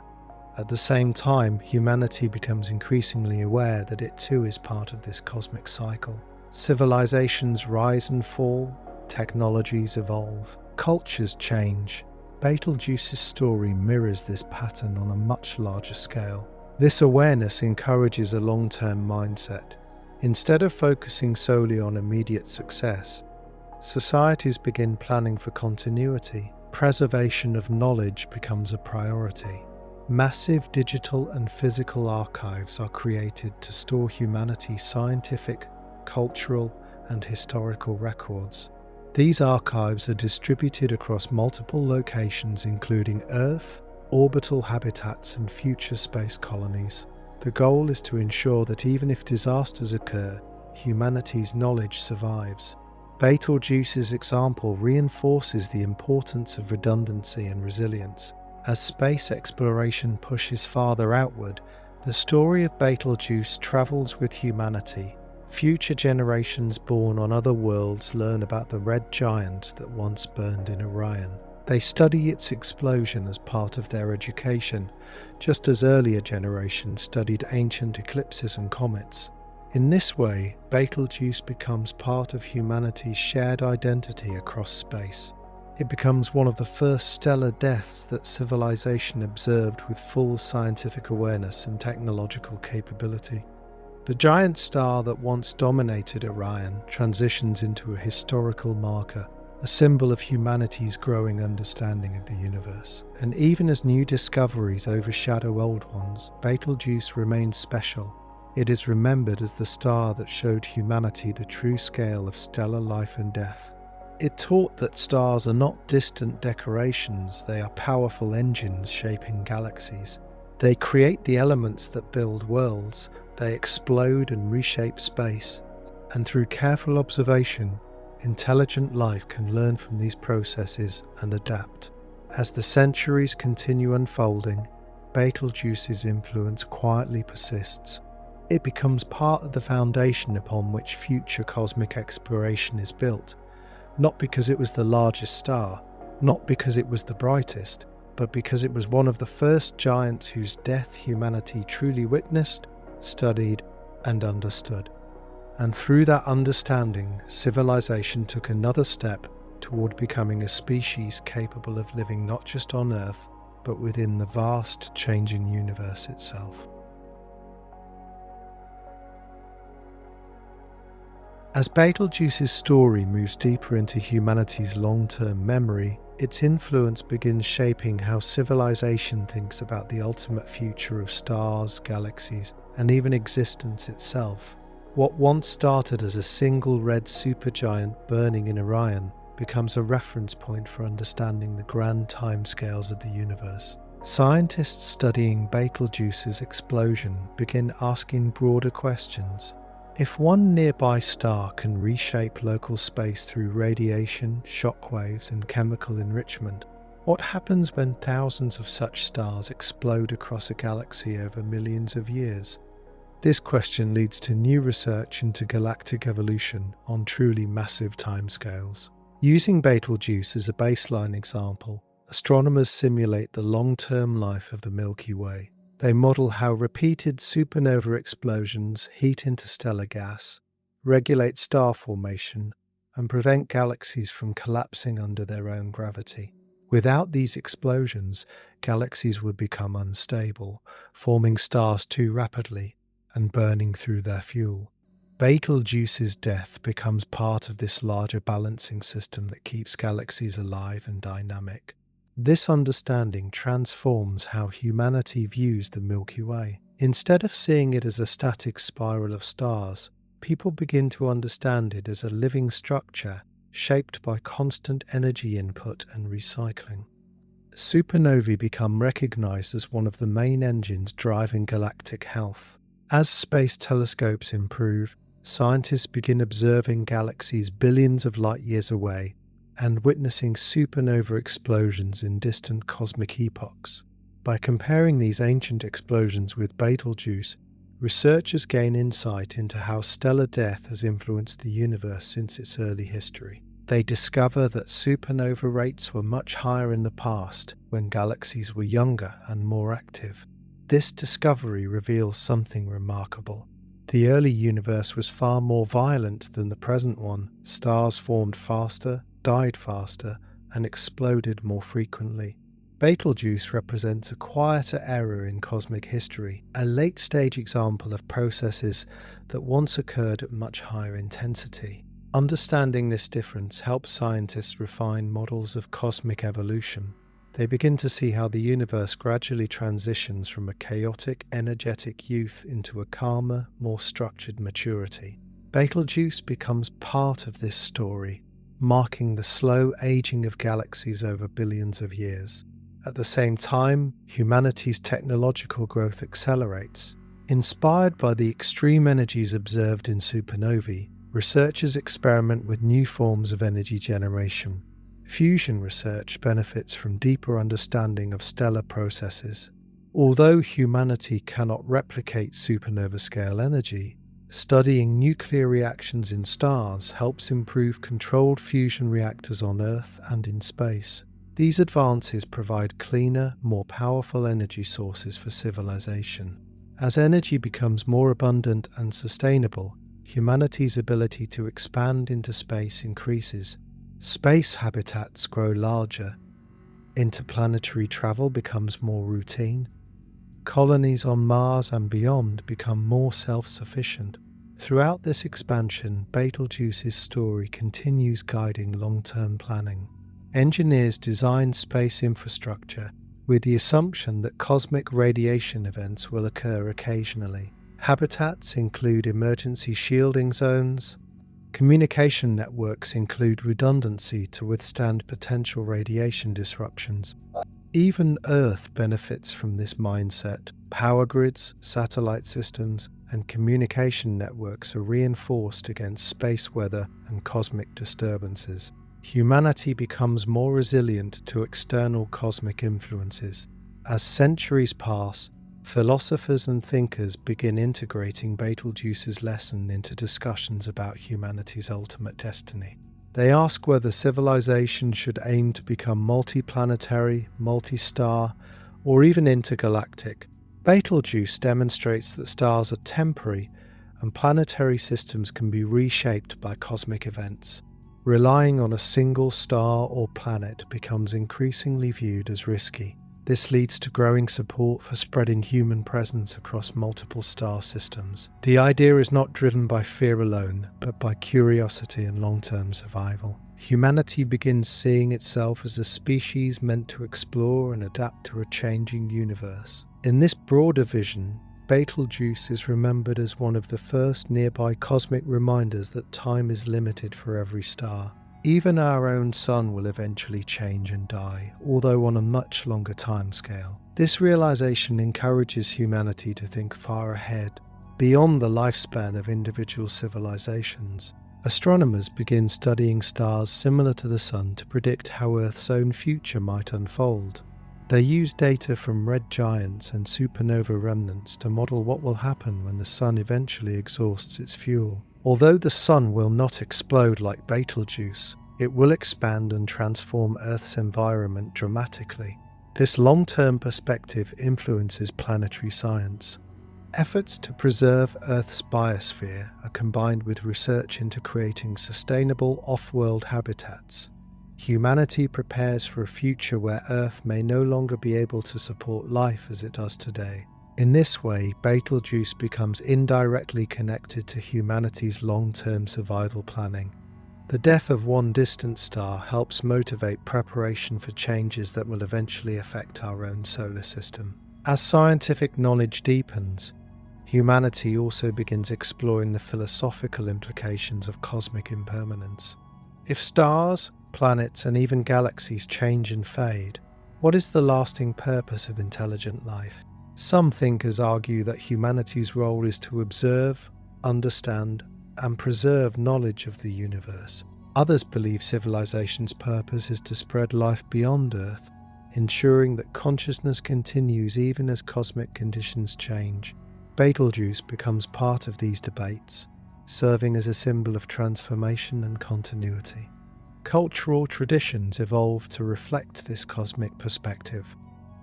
At the same time, humanity becomes increasingly aware that it too is part of this cosmic cycle. Civilizations rise and fall, technologies evolve, cultures change. Betelgeuse's story mirrors this pattern on a much larger scale. This awareness encourages a long-term mindset. Instead of focusing solely on immediate success, societies begin planning for continuity. Preservation of knowledge becomes a priority. Massive digital and physical archives are created to store humanity's scientific, cultural, and historical records. These archives are distributed across multiple locations including Earth, orbital habitats, and future space colonies. The goal is to ensure that even if disasters occur, humanity's knowledge survives. Betelgeuse's example reinforces the importance of redundancy and resilience. As space exploration pushes farther outward, the story of Betelgeuse travels with humanity. Future generations born on other worlds learn about the red giant that once burned in Orion. They study its explosion as part of their education, just as earlier generations studied ancient eclipses and comets. In this way, Betelgeuse becomes part of humanity's shared identity across space. It becomes one of the first stellar deaths that civilization observed with full scientific awareness and technological capability. The giant star that once dominated Orion transitions into a historical marker, a symbol of humanity's growing understanding of the universe. And even as new discoveries overshadow old ones, Betelgeuse remains special. It is remembered as the star that showed humanity the true scale of stellar life and death. It taught that stars are not distant decorations, they are powerful engines shaping galaxies. They create the elements that build worlds, they explode and reshape space, and through careful observation, intelligent life can learn from these processes and adapt. As the centuries continue unfolding, Betelgeuse's influence quietly persists. It becomes part of the foundation upon which future cosmic exploration is built, not because it was the largest star, not because it was the brightest, but because it was one of the first giants whose death humanity truly witnessed, studied, and understood. And through that understanding, civilization took another step toward becoming a species capable of living not just on Earth, but within the vast, changing universe itself. As Betelgeuse's story moves deeper into humanity's long-term memory, its influence begins shaping how civilization thinks about the ultimate future of stars, galaxies, and even existence itself. What once started as a single red supergiant burning in Orion becomes a reference point for understanding the grand timescales of the universe. Scientists studying Betelgeuse's explosion begin asking broader questions. If one nearby star can reshape local space through radiation, shockwaves, and chemical enrichment, what happens when thousands of such stars explode across a galaxy over millions of years? This question leads to new research into galactic evolution on truly massive timescales. Using Betelgeuse as a baseline example, astronomers simulate the long-term life of the Milky Way. They model how repeated supernova explosions heat interstellar gas, regulate star formation, and prevent galaxies from collapsing under their own gravity. Without these explosions, galaxies would become unstable, forming stars too rapidly and burning through their fuel. Betelgeuse's death becomes part of this larger balancing system that keeps galaxies alive and dynamic. This understanding transforms how humanity views the Milky Way. Instead of seeing it as a static spiral of stars, people begin to understand it as a living structure shaped by constant energy input and recycling. Supernovae become recognized as one of the main engines driving galactic health. As space telescopes improve, scientists begin observing galaxies billions of light years away and witnessing supernova explosions in distant cosmic epochs. By comparing these ancient explosions with Betelgeuse, researchers gain insight into how stellar death has influenced the universe since its early history. They discover that supernova rates were much higher in the past, when galaxies were younger and more active. This discovery reveals something remarkable. The early universe was far more violent than the present one. Stars formed faster, died faster, and exploded more frequently. Betelgeuse represents a quieter era in cosmic history, a late-stage example of processes that once occurred at much higher intensity. Understanding this difference helps scientists refine models of cosmic evolution. They begin to see how the universe gradually transitions from a chaotic, energetic youth into a calmer, more structured maturity. Betelgeuse becomes part of this story, marking the slow aging of galaxies over billions of years. At the same time, humanity's technological growth accelerates. Inspired by the extreme energies observed in supernovae, researchers experiment with new forms of energy generation. Fusion research benefits from deeper understanding of stellar processes. Although humanity cannot replicate supernova-scale energy, studying nuclear reactions in stars helps improve controlled fusion reactors on Earth and in space. These advances provide cleaner, more powerful energy sources for civilization. As energy becomes more abundant and sustainable, humanity's ability to expand into space increases. Space habitats grow larger, interplanetary travel becomes more routine, colonies on Mars and beyond become more self-sufficient. Throughout this expansion, Betelgeuse's story continues guiding long-term planning. Engineers design space infrastructure with the assumption that cosmic radiation events will occur occasionally. Habitats include emergency shielding zones. Communication networks include redundancy to withstand potential radiation disruptions. Even Earth benefits from this mindset. Power grids, satellite systems, and communication networks are reinforced against space weather and cosmic disturbances. Humanity becomes more resilient to external cosmic influences. As centuries pass, philosophers and thinkers begin integrating Betelgeuse's lesson into discussions about humanity's ultimate destiny. They ask whether civilization should aim to become multiplanetary, multi-star, or even intergalactic. Betelgeuse demonstrates that stars are temporary and planetary systems can be reshaped by cosmic events. Relying on a single star or planet becomes increasingly viewed as risky. This leads to growing support for spreading human presence across multiple star systems. The idea is not driven by fear alone, but by curiosity and long-term survival. Humanity begins seeing itself as a species meant to explore and adapt to a changing universe. In this broader vision, Betelgeuse is remembered as one of the first nearby cosmic reminders that time is limited for every star. Even our own sun will eventually change and die, although on a much longer timescale. This realization encourages humanity to think far ahead, beyond the lifespan of individual civilizations. Astronomers begin studying stars similar to the sun to predict how Earth's own future might unfold. They use data from red giants and supernova remnants to model what will happen when the sun eventually exhausts its fuel. Although the sun will not explode like Betelgeuse, it will expand and transform Earth's environment dramatically. This long-term perspective influences planetary science. Efforts to preserve Earth's biosphere are combined with research into creating sustainable off-world habitats. Humanity prepares for a future where Earth may no longer be able to support life as it does today. In this way, Betelgeuse becomes indirectly connected to humanity's long-term survival planning. The death of one distant star helps motivate preparation for changes that will eventually affect our own solar system. As scientific knowledge deepens, humanity also begins exploring the philosophical implications of cosmic impermanence. If stars, planets, and even galaxies change and fade, what is the lasting purpose of intelligent life? Some thinkers argue that humanity's role is to observe, understand, and preserve knowledge of the universe. Others believe civilization's purpose is to spread life beyond Earth, ensuring that consciousness continues even as cosmic conditions change. Betelgeuse becomes part of these debates, serving as a symbol of transformation and continuity. Cultural traditions evolve to reflect this cosmic perspective.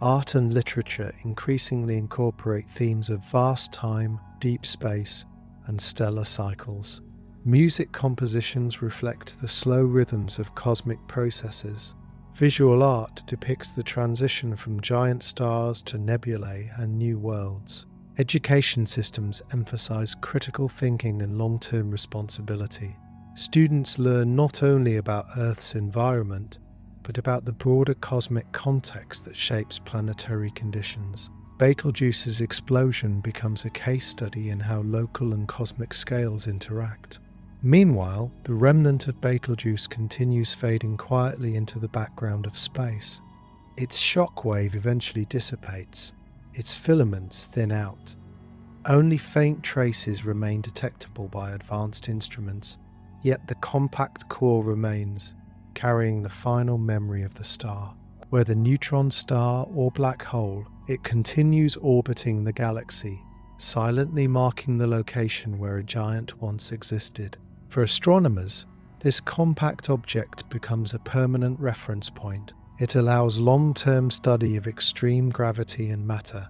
Art and literature increasingly incorporate themes of vast time, deep space, and stellar cycles. Music compositions reflect the slow rhythms of cosmic processes. Visual art depicts the transition from giant stars to nebulae and new worlds. Education systems emphasize critical thinking and long-term responsibility. Students learn not only about Earth's environment, but about the broader cosmic context that shapes planetary conditions. Betelgeuse's explosion becomes a case study in how local and cosmic scales interact. Meanwhile, the remnant of Betelgeuse continues fading quietly into the background of space. Its shockwave eventually dissipates, its filaments thin out. Only faint traces remain detectable by advanced instruments, yet the compact core remains, carrying the final memory of the star. Whether neutron star or black hole, it continues orbiting the galaxy, silently marking the location where a giant once existed. For astronomers, this compact object becomes a permanent reference point. It allows long-term study of extreme gravity and matter.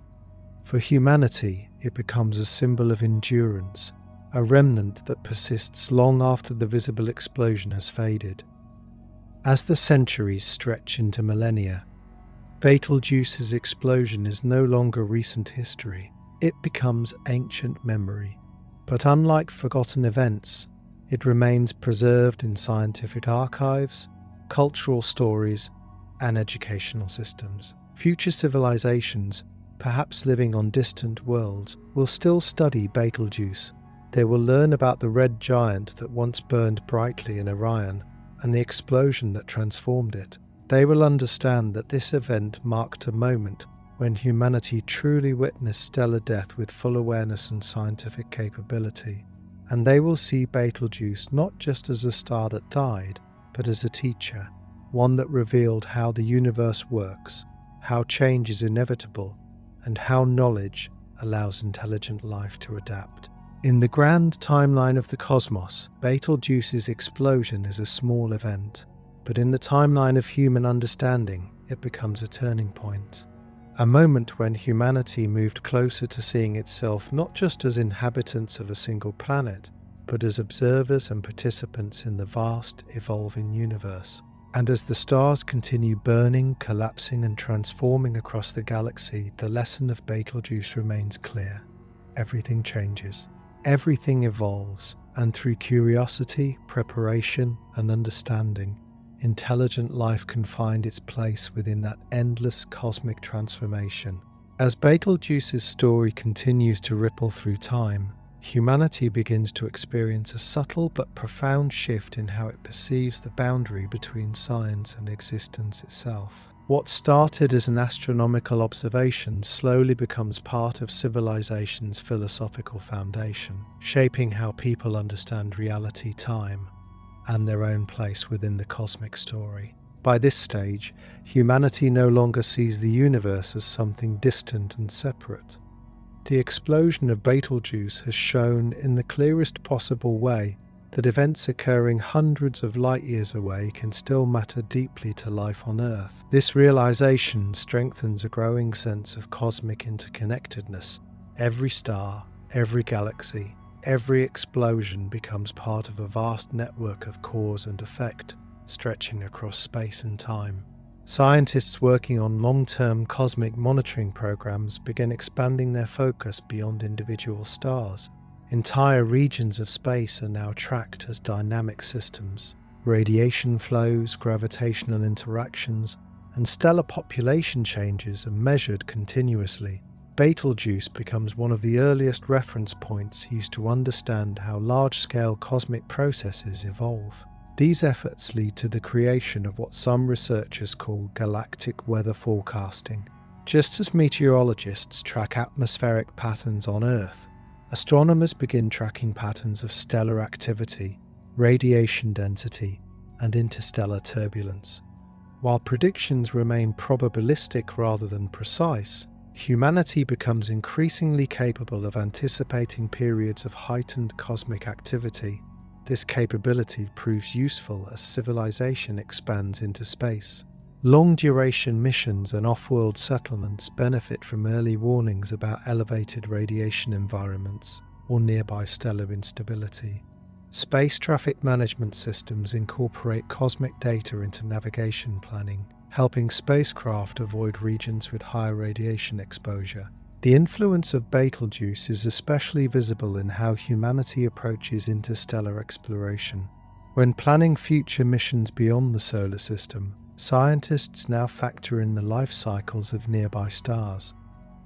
For humanity, it becomes a symbol of endurance, a remnant that persists long after the visible explosion has faded. As the centuries stretch into millennia, Betelgeuse's explosion is no longer recent history. It becomes ancient memory. But unlike forgotten events, it remains preserved in scientific archives, cultural stories, and educational systems. Future civilizations, perhaps living on distant worlds, will still study Betelgeuse. They will learn about the red giant that once burned brightly in Orion and the explosion that transformed it. They will understand that this event marked a moment when humanity truly witnessed stellar death with full awareness and scientific capability. And they will see Betelgeuse not just as a star that died, but as a teacher, one that revealed how the universe works, how change is inevitable, and how knowledge allows intelligent life to adapt. In the grand timeline of the cosmos, Betelgeuse's explosion is a small event, but in the timeline of human understanding, it becomes a turning point. A moment when humanity moved closer to seeing itself not just as inhabitants of a single planet, but as observers and participants in the vast, evolving universe. And as the stars continue burning, collapsing, and transforming across the galaxy, the lesson of Betelgeuse remains clear. Everything changes. Everything evolves, and through curiosity, preparation, and understanding, intelligent life can find its place within that endless cosmic transformation. As Betelgeuse's story continues to ripple through time, humanity begins to experience a subtle but profound shift in how it perceives the boundary between science and existence itself. What started as an astronomical observation slowly becomes part of civilization's philosophical foundation, shaping how people understand reality, time, and their own place within the cosmic story. By this stage, humanity no longer sees the universe as something distant and separate. The explosion of Betelgeuse has shown in the clearest possible way that events occurring hundreds of light years away can still matter deeply to life on Earth. This realization strengthens a growing sense of cosmic interconnectedness. Every star, every galaxy, every explosion becomes part of a vast network of cause and effect, stretching across space and time. Scientists working on long-term cosmic monitoring programs begin expanding their focus beyond individual stars. Entire regions of space are now tracked as dynamic systems. Radiation flows, gravitational interactions, and stellar population changes are measured continuously. Betelgeuse becomes one of the earliest reference points used to understand how large-scale cosmic processes evolve. These efforts lead to the creation of what some researchers call galactic weather forecasting. Just as meteorologists track atmospheric patterns on Earth, astronomers begin tracking patterns of stellar activity, radiation density, and interstellar turbulence. While predictions remain probabilistic rather than precise, humanity becomes increasingly capable of anticipating periods of heightened cosmic activity. This capability proves useful as civilization expands into space. Long-duration missions and off-world settlements benefit from early warnings about elevated radiation environments or nearby stellar instability. Space traffic management systems incorporate cosmic data into navigation planning, helping spacecraft avoid regions with higher radiation exposure. The influence of Betelgeuse is especially visible in how humanity approaches interstellar exploration. When planning future missions beyond the solar system, scientists now factor in the life cycles of nearby stars.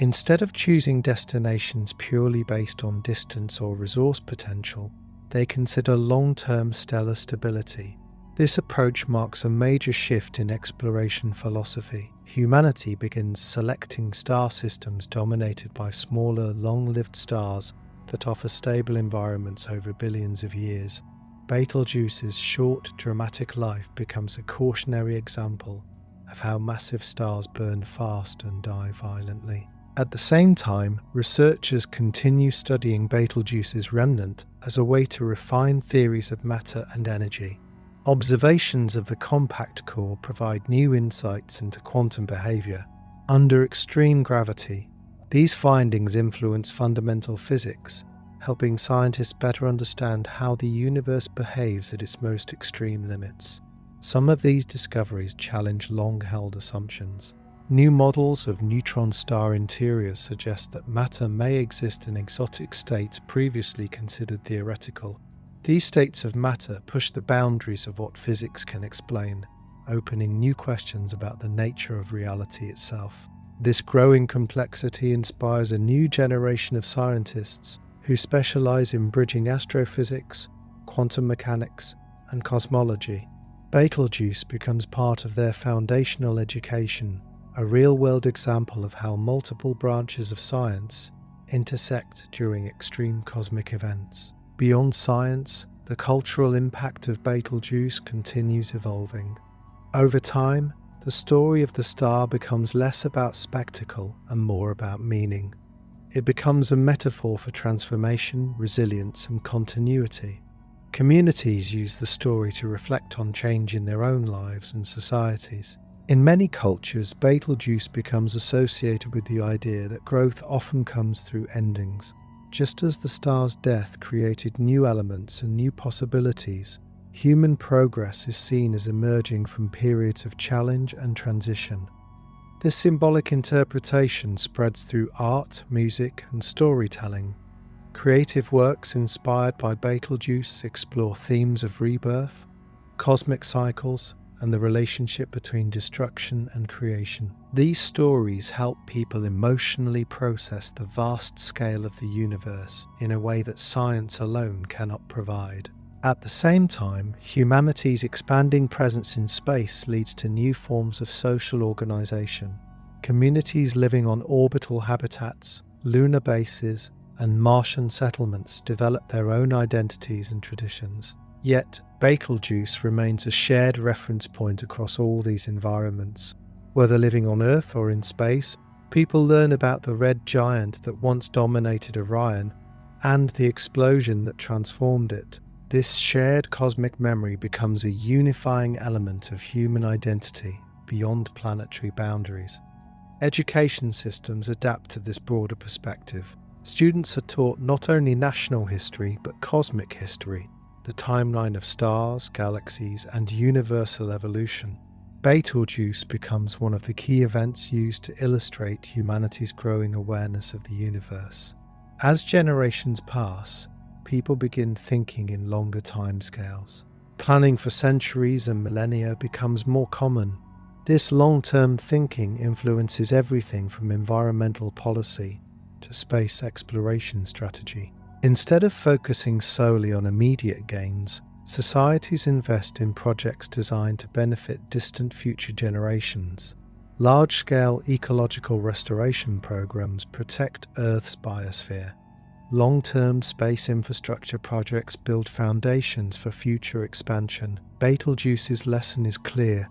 Instead of choosing destinations purely based on distance or resource potential, they consider long-term stellar stability. This approach marks a major shift in exploration philosophy. Humanity begins selecting star systems dominated by smaller, long-lived stars that offer stable environments over billions of years. Betelgeuse's short, dramatic life becomes a cautionary example of how massive stars burn fast and die violently. At the same time, researchers continue studying Betelgeuse's remnant as a way to refine theories of matter and energy. Observations of the compact core provide new insights into quantum behavior. Under extreme gravity, these findings influence fundamental physics, helping scientists better understand how the universe behaves at its most extreme limits. Some of these discoveries challenge long-held assumptions. New models of neutron star interiors suggest that matter may exist in exotic states previously considered theoretical. These states of matter push the boundaries of what physics can explain, opening new questions about the nature of reality itself. This growing complexity inspires a new generation of scientists who specialize in bridging astrophysics, quantum mechanics, and cosmology. Betelgeuse becomes part of their foundational education, a real-world example of how multiple branches of science intersect during extreme cosmic events. Beyond science, the cultural impact of Betelgeuse continues evolving. Over time, the story of the star becomes less about spectacle and more about meaning. It becomes a metaphor for transformation, resilience, and continuity. Communities use the story to reflect on change in their own lives and societies. In many cultures, Betelgeuse becomes associated with the idea that growth often comes through endings. Just as the star's death created new elements and new possibilities, human progress is seen as emerging from periods of challenge and transition. This symbolic interpretation spreads through art, music, and storytelling. Creative works inspired by Betelgeuse explore themes of rebirth, cosmic cycles, and the relationship between destruction and creation. These stories help people emotionally process the vast scale of the universe in a way that science alone cannot provide. At the same time, humanity's expanding presence in space leads to new forms of social organization. Communities living on orbital habitats, lunar bases, and Martian settlements develop their own identities and traditions. Yet, Betelgeuse remains a shared reference point across all these environments. Whether living on Earth or in space, people learn about the red giant that once dominated Orion and the explosion that transformed it. This shared cosmic memory becomes a unifying element of human identity beyond planetary boundaries. Education systems adapt to this broader perspective. Students are taught not only national history but cosmic history, the timeline of stars, galaxies, and universal evolution. Betelgeuse becomes one of the key events used to illustrate humanity's growing awareness of the universe. As generations pass, people begin thinking in longer timescales. Planning for centuries and millennia becomes more common. This long-term thinking influences everything from environmental policy to space exploration strategy. Instead of focusing solely on immediate gains, societies invest in projects designed to benefit distant future generations. Large-scale ecological restoration programs protect Earth's biosphere. Long-term space infrastructure projects build foundations for future expansion. Betelgeuse's lesson is clear.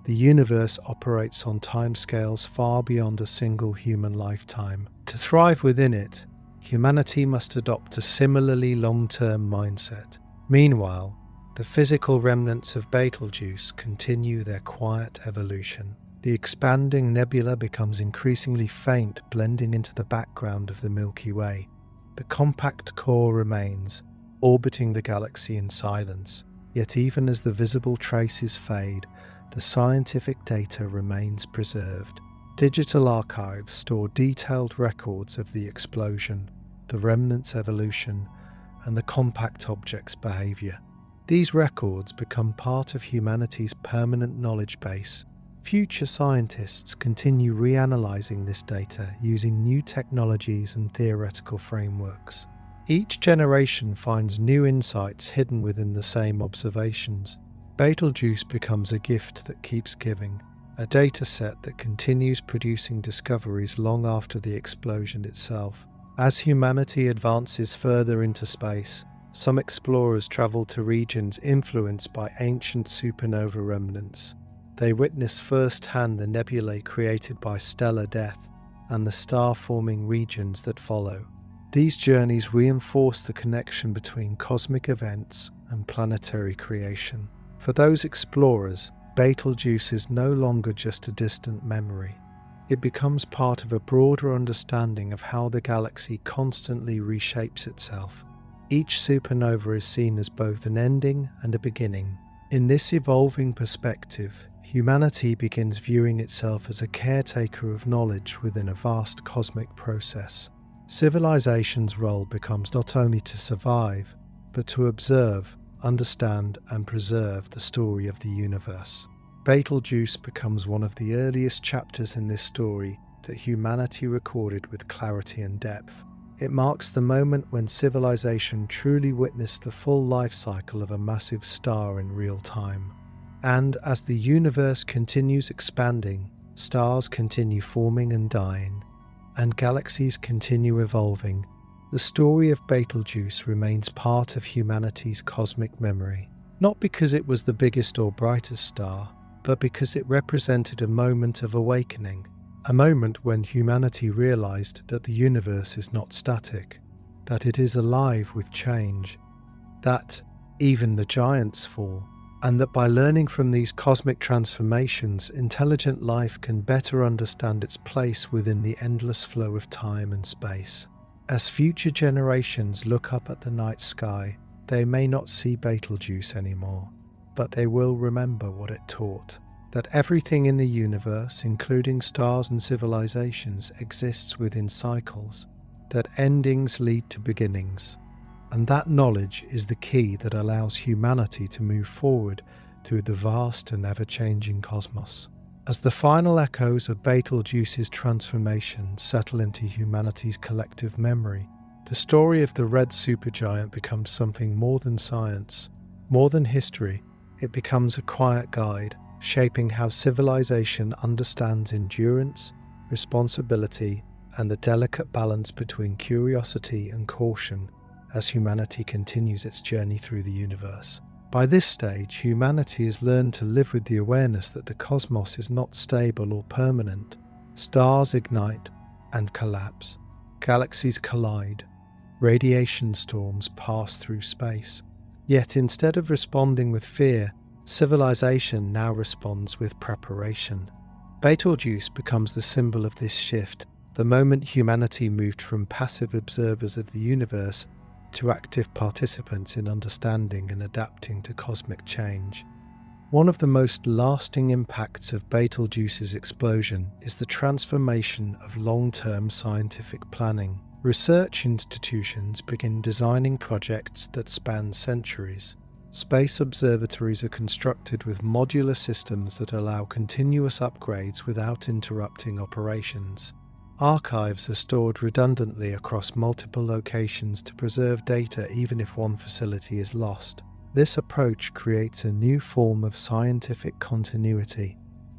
The universe operates on timescales far beyond a single human lifetime. To thrive within it, humanity must adopt a similarly long-term mindset. Meanwhile, the physical remnants of Betelgeuse continue their quiet evolution. The expanding nebula becomes increasingly faint, blending into the background of the Milky Way. The compact core remains, orbiting the galaxy in silence. Yet even as the visible traces fade, the scientific data remains preserved. Digital archives store detailed records of the explosion, the remnants' evolution, and the compact object's behavior. These records become part of humanity's permanent knowledge base. Future scientists continue reanalyzing this data using new technologies and theoretical frameworks. Each generation finds new insights hidden within the same observations. Betelgeuse becomes a gift that keeps giving, a dataset that continues producing discoveries long after the explosion itself. As humanity advances further into space, some explorers travel to regions influenced by ancient supernova remnants. They witness firsthand the nebulae created by stellar death and the star-forming regions that follow. These journeys reinforce the connection between cosmic events and planetary creation. For those explorers, Betelgeuse is no longer just a distant memory. It becomes part of a broader understanding of how the galaxy constantly reshapes itself. Each supernova is seen as both an ending and a beginning, In this evolving perspective, humanity begins viewing itself as a caretaker of knowledge within a vast cosmic process. Civilization's role becomes not only to survive, but to observe, understand, and preserve the story of the universe. Betelgeuse becomes one of the earliest chapters in this story that humanity recorded with clarity and depth. It marks the moment when civilization truly witnessed the full life cycle of a massive star in real time. And as the universe continues expanding, stars continue forming and dying, and galaxies continue evolving, the story of Betelgeuse remains part of humanity's cosmic memory. Not because it was the biggest or brightest star, but because it represented a moment of awakening. A moment when humanity realized that the universe is not static, that it is alive with change, that even the giants fall, and that by learning from these cosmic transformations, intelligent life can better understand its place within the endless flow of time and space. As future generations look up at the night sky, they may not see Betelgeuse anymore, but they will remember what it taught. That everything in the universe, including stars and civilizations, exists within cycles, that endings lead to beginnings, and that knowledge is the key that allows humanity to move forward through the vast and ever-changing cosmos. As the final echoes of Betelgeuse's transformation settle into humanity's collective memory, the story of the red supergiant becomes something more than science, more than history. It becomes a quiet guide, shaping how civilization understands endurance, responsibility, and the delicate balance between curiosity and caution as humanity continues its journey through the universe. By this stage, humanity has learned to live with the awareness that the cosmos is not stable or permanent. Stars ignite and collapse, galaxies collide, radiation storms pass through space. Yet instead of responding with fear, civilization now responds with preparation. Betelgeuse becomes the symbol of this shift, the moment humanity moved from passive observers of the universe to active participants in understanding and adapting to cosmic change. One of the most lasting impacts of Betelgeuse's explosion is the transformation of long-term scientific planning. Research institutions begin designing projects that span centuries. Space observatories are constructed with modular systems that allow continuous upgrades without interrupting operations. Archives are stored redundantly across multiple locations to preserve data even if one facility is lost. This approach creates a new form of scientific continuity.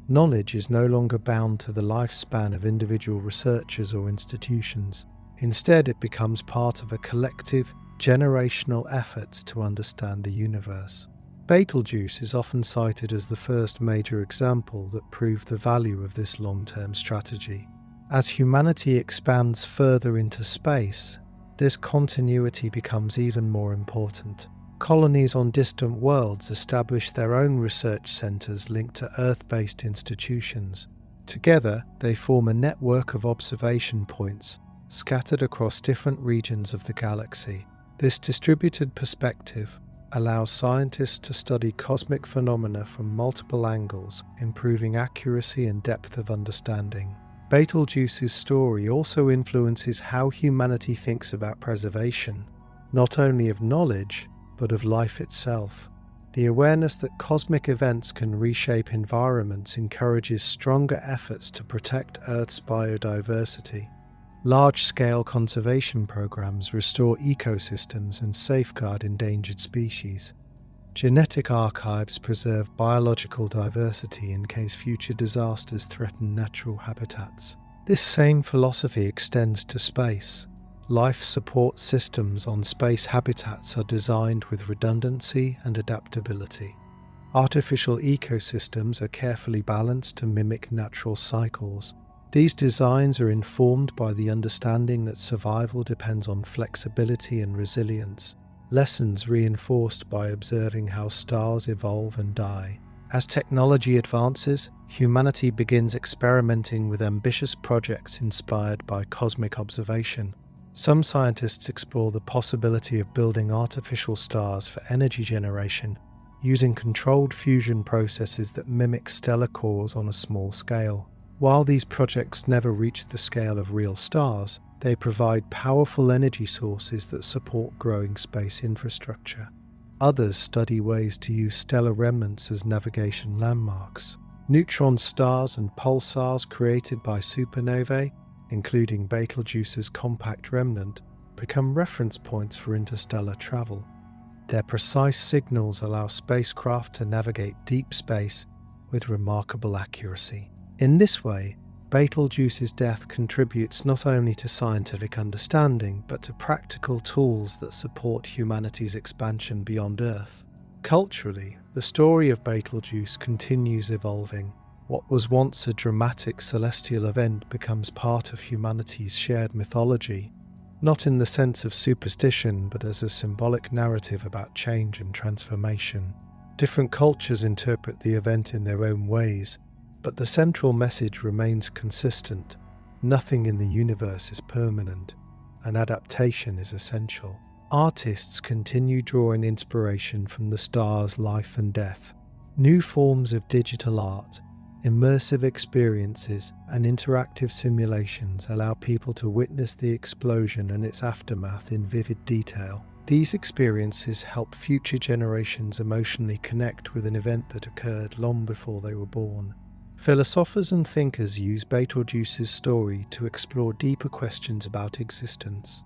Knowledge is no longer bound to the lifespan of individual researchers or institutions. Instead, it becomes part of a collective, generational efforts to understand the universe. Betelgeuse is often cited as the first major example that proved the value of this long-term strategy. As humanity expands further into space, this continuity becomes even more important. Colonies on distant worlds establish their own research centers linked to Earth-based institutions. Together, they form a network of observation points scattered across different regions of the galaxy. This distributed perspective allows scientists to study cosmic phenomena from multiple angles, improving accuracy and depth of understanding. Betelgeuse's story also influences how humanity thinks about preservation, not only of knowledge, but of life itself. The awareness that cosmic events can reshape environments encourages stronger efforts to protect Earth's biodiversity. Large-scale conservation programs restore ecosystems and safeguard endangered species. Genetic archives preserve biological diversity in case future disasters threaten natural habitats. This same philosophy extends to space. Life support systems on space habitats are designed with redundancy and adaptability. Artificial ecosystems are carefully balanced to mimic natural cycles. These designs are informed by the understanding that survival depends on flexibility and resilience, lessons reinforced by observing how stars evolve and die. As technology advances, humanity begins experimenting with ambitious projects inspired by cosmic observation. Some scientists explore the possibility of building artificial stars for energy generation, using controlled fusion processes that mimic stellar cores on a small scale. While these projects never reach the scale of real stars, they provide powerful energy sources that support growing space infrastructure. Others study ways to use stellar remnants as navigation landmarks. Neutron stars and pulsars created by supernovae, including Betelgeuse's compact remnant, become reference points for interstellar travel. Their precise signals allow spacecraft to navigate deep space with remarkable accuracy. In this way, Betelgeuse's death contributes not only to scientific understanding, but to practical tools that support humanity's expansion beyond Earth. Culturally, the story of Betelgeuse continues evolving. What was once a dramatic celestial event becomes part of humanity's shared mythology, not in the sense of superstition, but as a symbolic narrative about change and transformation. Different cultures interpret the event in their own ways, but the central message remains consistent. Nothing in the universe is permanent, and adaptation is essential. Artists continue drawing inspiration from the stars' life and death. New forms of digital art, immersive experiences, and interactive simulations allow people to witness the explosion and its aftermath in vivid detail. These experiences help future generations emotionally connect with an event that occurred long before they were born. Philosophers and thinkers use Betelgeuse's story to explore deeper questions about existence.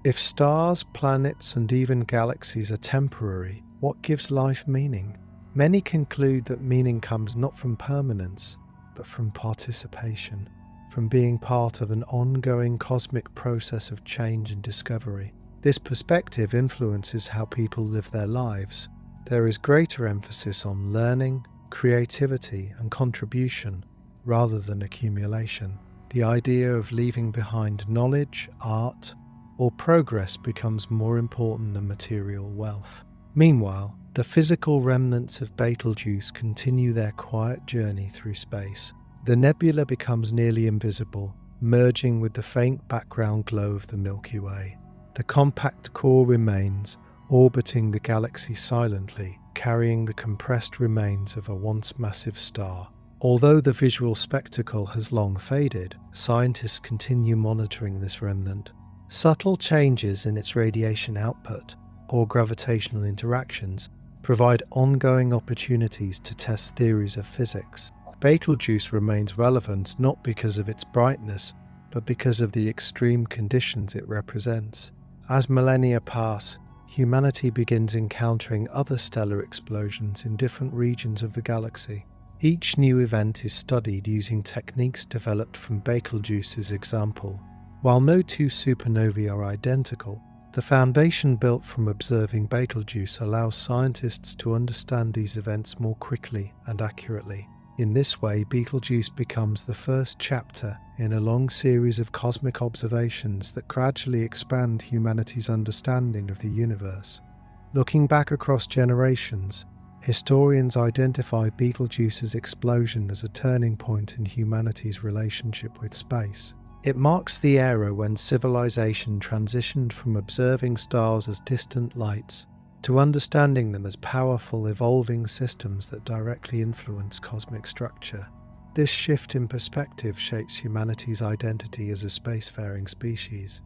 If stars, planets, and even galaxies are temporary, what gives life meaning? Many conclude that meaning comes not from permanence, but from participation, from being part of an ongoing cosmic process of change and discovery. This perspective influences how people live their lives. There is greater emphasis on learning, creativity, and contribution rather than accumulation. The idea of leaving behind knowledge, art, or progress becomes more important than material wealth. Meanwhile, the physical remnants of Betelgeuse continue their quiet journey through space. The nebula becomes nearly invisible, merging with the faint background glow of the Milky Way. The compact core remains, orbiting the galaxy silently, carrying the compressed remains of a once massive star. Although the visual spectacle has long faded, scientists continue monitoring this remnant. Subtle changes in its radiation output or gravitational interactions provide ongoing opportunities to test theories of physics. Betelgeuse remains relevant not because of its brightness, but because of the extreme conditions it represents. As millennia pass, humanity begins encountering other stellar explosions in different regions of the galaxy. Each new event is studied using techniques developed from Betelgeuse's example. While no two supernovae are identical, the foundation built from observing Betelgeuse allows scientists to understand these events more quickly and accurately. In this way, Betelgeuse becomes the first chapter in a long series of cosmic observations that gradually expand humanity's understanding of the universe. Looking back across generations, historians identify Betelgeuse's explosion as a turning point in humanity's relationship with space. It marks the era when civilization transitioned from observing stars as distant lights to understanding them as powerful, evolving systems that directly influence cosmic structure. This shift in perspective shapes humanity's identity as a spacefaring species.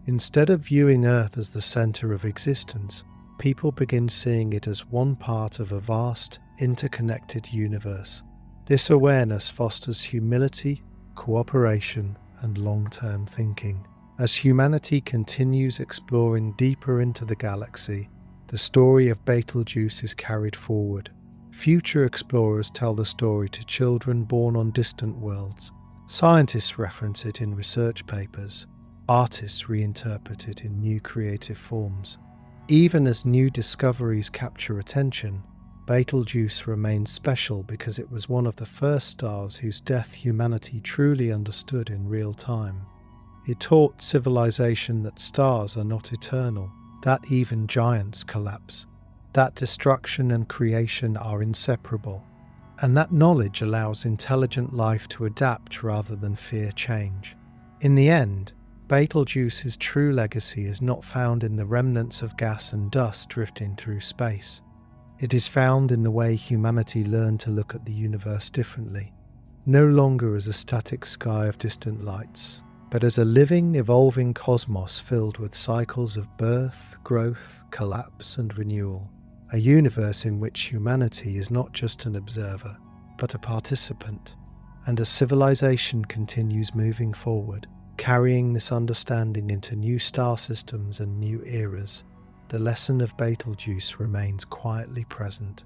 Instead of viewing Earth as the center of existence, people begin seeing it as one part of a vast, interconnected universe. This awareness fosters humility, cooperation, and long-term thinking. As humanity continues exploring deeper into the galaxy, the story of Betelgeuse is carried forward. Future explorers tell the story to children born on distant worlds. Scientists reference it in research papers. Artists reinterpret it in new creative forms. Even as new discoveries capture attention, Betelgeuse remains special because it was one of the first stars whose death humanity truly understood in real time. It taught civilization that stars are not eternal, that even giants collapse, that destruction and creation are inseparable, and that knowledge allows intelligent life to adapt rather than fear change. In the end, Betelgeuse's true legacy is not found in the remnants of gas and dust drifting through space. It is found in the way humanity learned to look at the universe differently, no longer as a static sky of distant lights, but as a living, evolving cosmos filled with cycles of birth, growth, collapse, and renewal. A universe in which humanity is not just an observer, but a participant, and as civilization continues moving forward, carrying this understanding into new star systems and new eras, the lesson of Betelgeuse remains quietly present.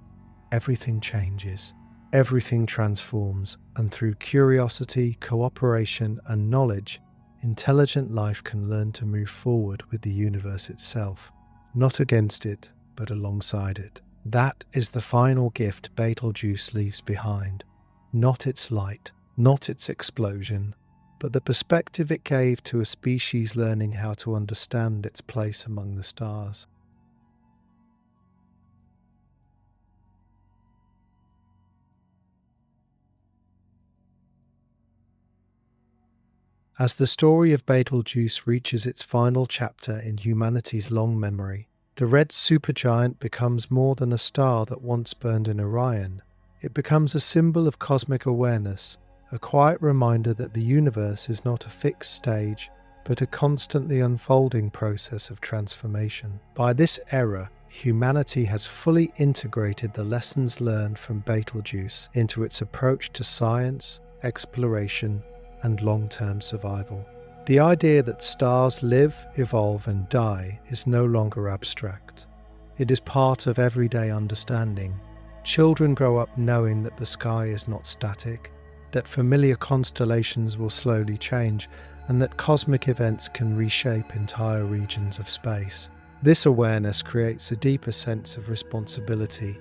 Everything changes, everything transforms, and through curiosity, cooperation, and knowledge, intelligent life can learn to move forward with the universe itself, not against it, but alongside it. That is the final gift Betelgeuse leaves behind. Not its light, not its explosion, but the perspective it gave to a species learning how to understand its place among the stars. As the story of Betelgeuse reaches its final chapter in humanity's long memory, the red supergiant becomes more than a star that once burned in Orion. It becomes a symbol of cosmic awareness, a quiet reminder that the universe is not a fixed stage, but a constantly unfolding process of transformation. By this era, humanity has fully integrated the lessons learned from Betelgeuse into its approach to science, exploration, and long-term survival. The idea that stars live, evolve, and die is no longer abstract. It is part of everyday understanding. Children grow up knowing that the sky is not static, that familiar constellations will slowly change, and that cosmic events can reshape entire regions of space. This awareness creates a deeper sense of responsibility.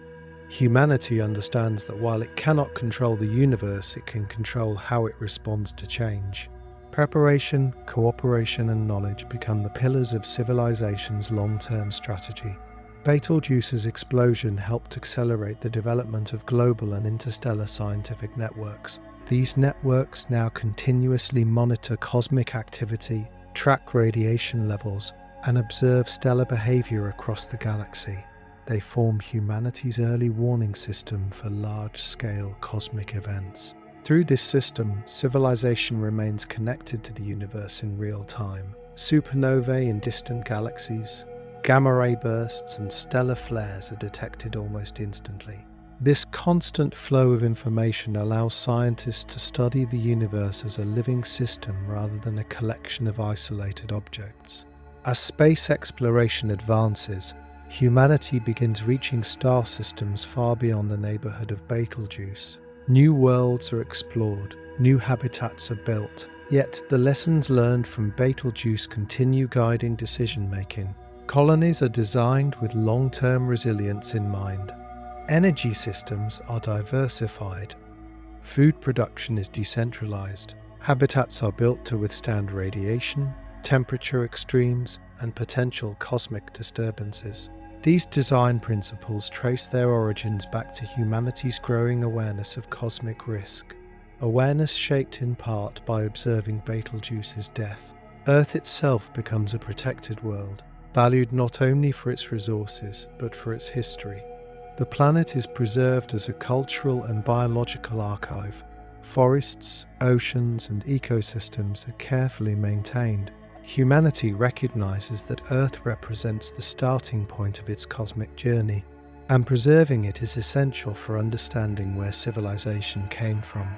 Humanity understands that while it cannot control the universe, it can control how it responds to change. Preparation, cooperation, and knowledge become the pillars of civilization's long-term strategy. Betelgeuse's explosion helped accelerate the development of global and interstellar scientific networks. These networks now continuously monitor cosmic activity, track radiation levels, and observe stellar behavior across the galaxy. They form humanity's early warning system for large-scale cosmic events. Through this system, civilization remains connected to the universe in real time. Supernovae in distant galaxies, gamma-ray bursts, and stellar flares are detected almost instantly. This constant flow of information allows scientists to study the universe as a living system rather than a collection of isolated objects. As space exploration advances, humanity begins reaching star systems far beyond the neighborhood of Betelgeuse. New worlds are explored, new habitats are built, yet the lessons learned from Betelgeuse continue guiding decision-making. Colonies are designed with long-term resilience in mind. Energy systems are diversified. Food production is decentralized. Habitats are built to withstand radiation, temperature extremes, and potential cosmic disturbances. These design principles trace their origins back to humanity's growing awareness of cosmic risk, awareness shaped in part by observing Betelgeuse's death. Earth itself becomes a protected world, valued not only for its resources, but for its history. The planet is preserved as a cultural and biological archive. Forests, oceans, and ecosystems are carefully maintained. Humanity recognizes that Earth represents the starting point of its cosmic journey, and preserving it is essential for understanding where civilization came from.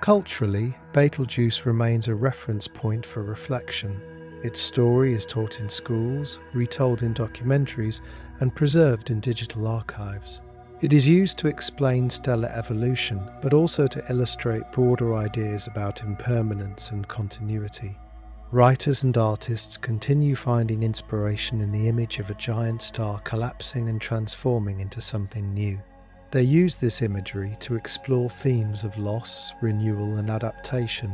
Culturally, Betelgeuse remains a reference point for reflection. Its story is taught in schools, retold in documentaries, and preserved in digital archives. It is used to explain stellar evolution, but also to illustrate broader ideas about impermanence and continuity. Writers and artists continue finding inspiration in the image of a giant star collapsing and transforming into something new. They use this imagery to explore themes of loss, renewal, and adaptation.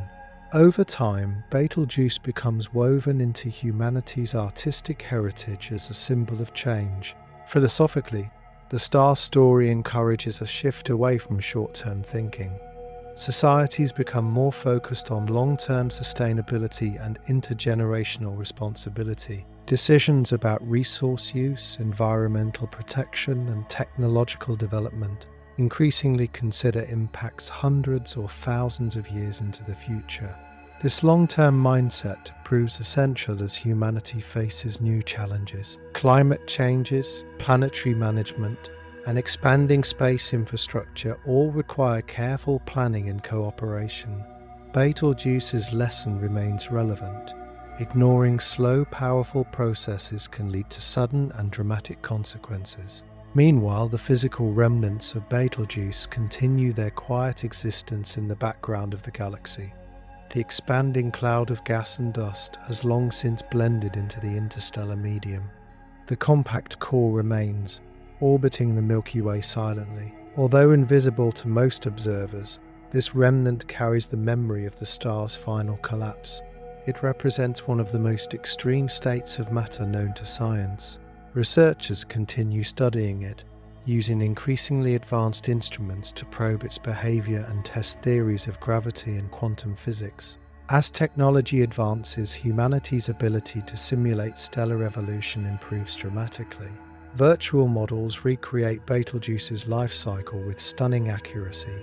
Over time, Betelgeuse becomes woven into humanity's artistic heritage as a symbol of change. Philosophically, the star story encourages a shift away from short-term thinking. Societies become more focused on long-term sustainability and intergenerational responsibility. Decisions about resource use, environmental protection, and technological development increasingly consider impacts hundreds or thousands of years into the future. This long-term mindset proves essential as humanity faces new challenges. Climate changes, planetary management, and expanding space infrastructure all require careful planning and cooperation. Betelgeuse's lesson remains relevant. Ignoring slow, powerful processes can lead to sudden and dramatic consequences. Meanwhile, the physical remnants of Betelgeuse continue their quiet existence in the background of the galaxy. The expanding cloud of gas and dust has long since blended into the interstellar medium. The compact core remains, orbiting the Milky Way silently. Although invisible to most observers, this remnant carries the memory of the star's final collapse. It represents one of the most extreme states of matter known to science. Researchers continue studying it, using increasingly advanced instruments to probe its behavior and test theories of gravity and quantum physics. As technology advances, humanity's ability to simulate stellar evolution improves dramatically. Virtual models recreate Betelgeuse's life cycle with stunning accuracy,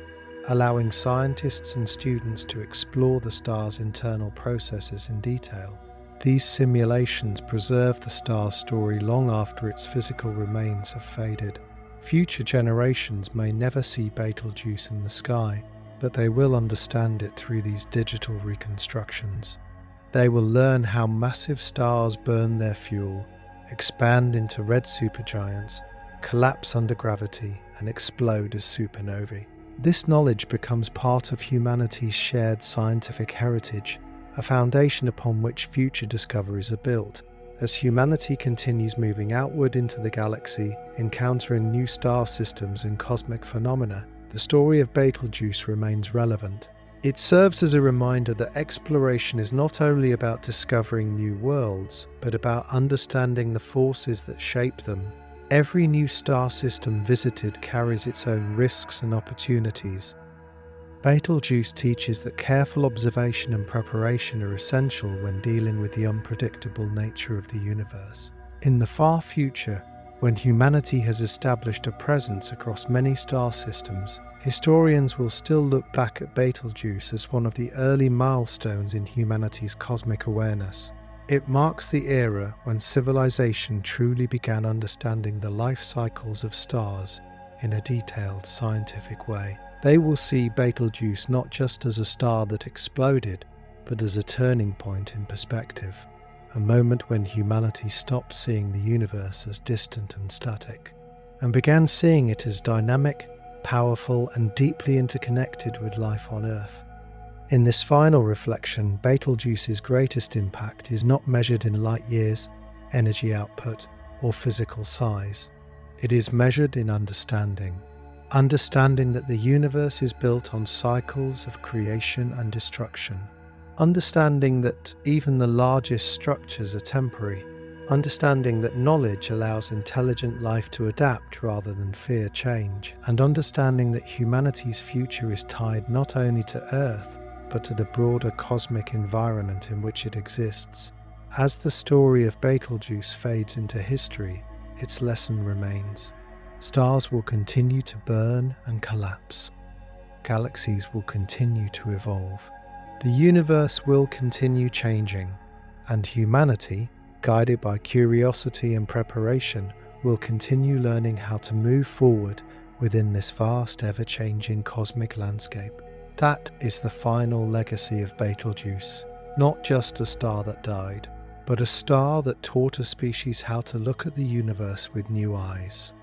allowing scientists and students to explore the star's internal processes in detail. These simulations preserve the star's story long after its physical remains have faded. Future generations may never see Betelgeuse in the sky, but they will understand it through these digital reconstructions. They will learn how massive stars burn their fuel, expand into red supergiants, collapse under gravity, and explode as supernovae. This knowledge becomes part of humanity's shared scientific heritage, a foundation upon which future discoveries are built. As humanity continues moving outward into the galaxy, encountering new star systems and cosmic phenomena, the story of Betelgeuse remains relevant. It serves as a reminder that exploration is not only about discovering new worlds, but about understanding the forces that shape them. Every new star system visited carries its own risks and opportunities. Betelgeuse teaches that careful observation and preparation are essential when dealing with the unpredictable nature of the universe. In the far future, when humanity has established a presence across many star systems, historians will still look back at Betelgeuse as one of the early milestones in humanity's cosmic awareness. It marks the era when civilization truly began understanding the life cycles of stars in a detailed scientific way. They will see Betelgeuse not just as a star that exploded, but as a turning point in perspective, a moment when humanity stopped seeing the universe as distant and static, and began seeing it as dynamic, powerful, and deeply interconnected with life on Earth. In this final reflection, Betelgeuse's greatest impact is not measured in light years, energy output, or physical size. It is measured in understanding. Understanding that the universe is built on cycles of creation and destruction. Understanding that even the largest structures are temporary. Understanding that knowledge allows intelligent life to adapt rather than fear change. And understanding that humanity's future is tied not only to Earth, but to the broader cosmic environment in which it exists. As the story of Betelgeuse fades into history, its lesson remains. Stars will continue to burn and collapse. Galaxies will continue to evolve. The universe will continue changing, and humanity, guided by curiosity and preparation, will continue learning how to move forward within this vast, ever-changing cosmic landscape. That is the final legacy of Betelgeuse, not just a star that died, but a star that taught a species how to look at the universe with new eyes.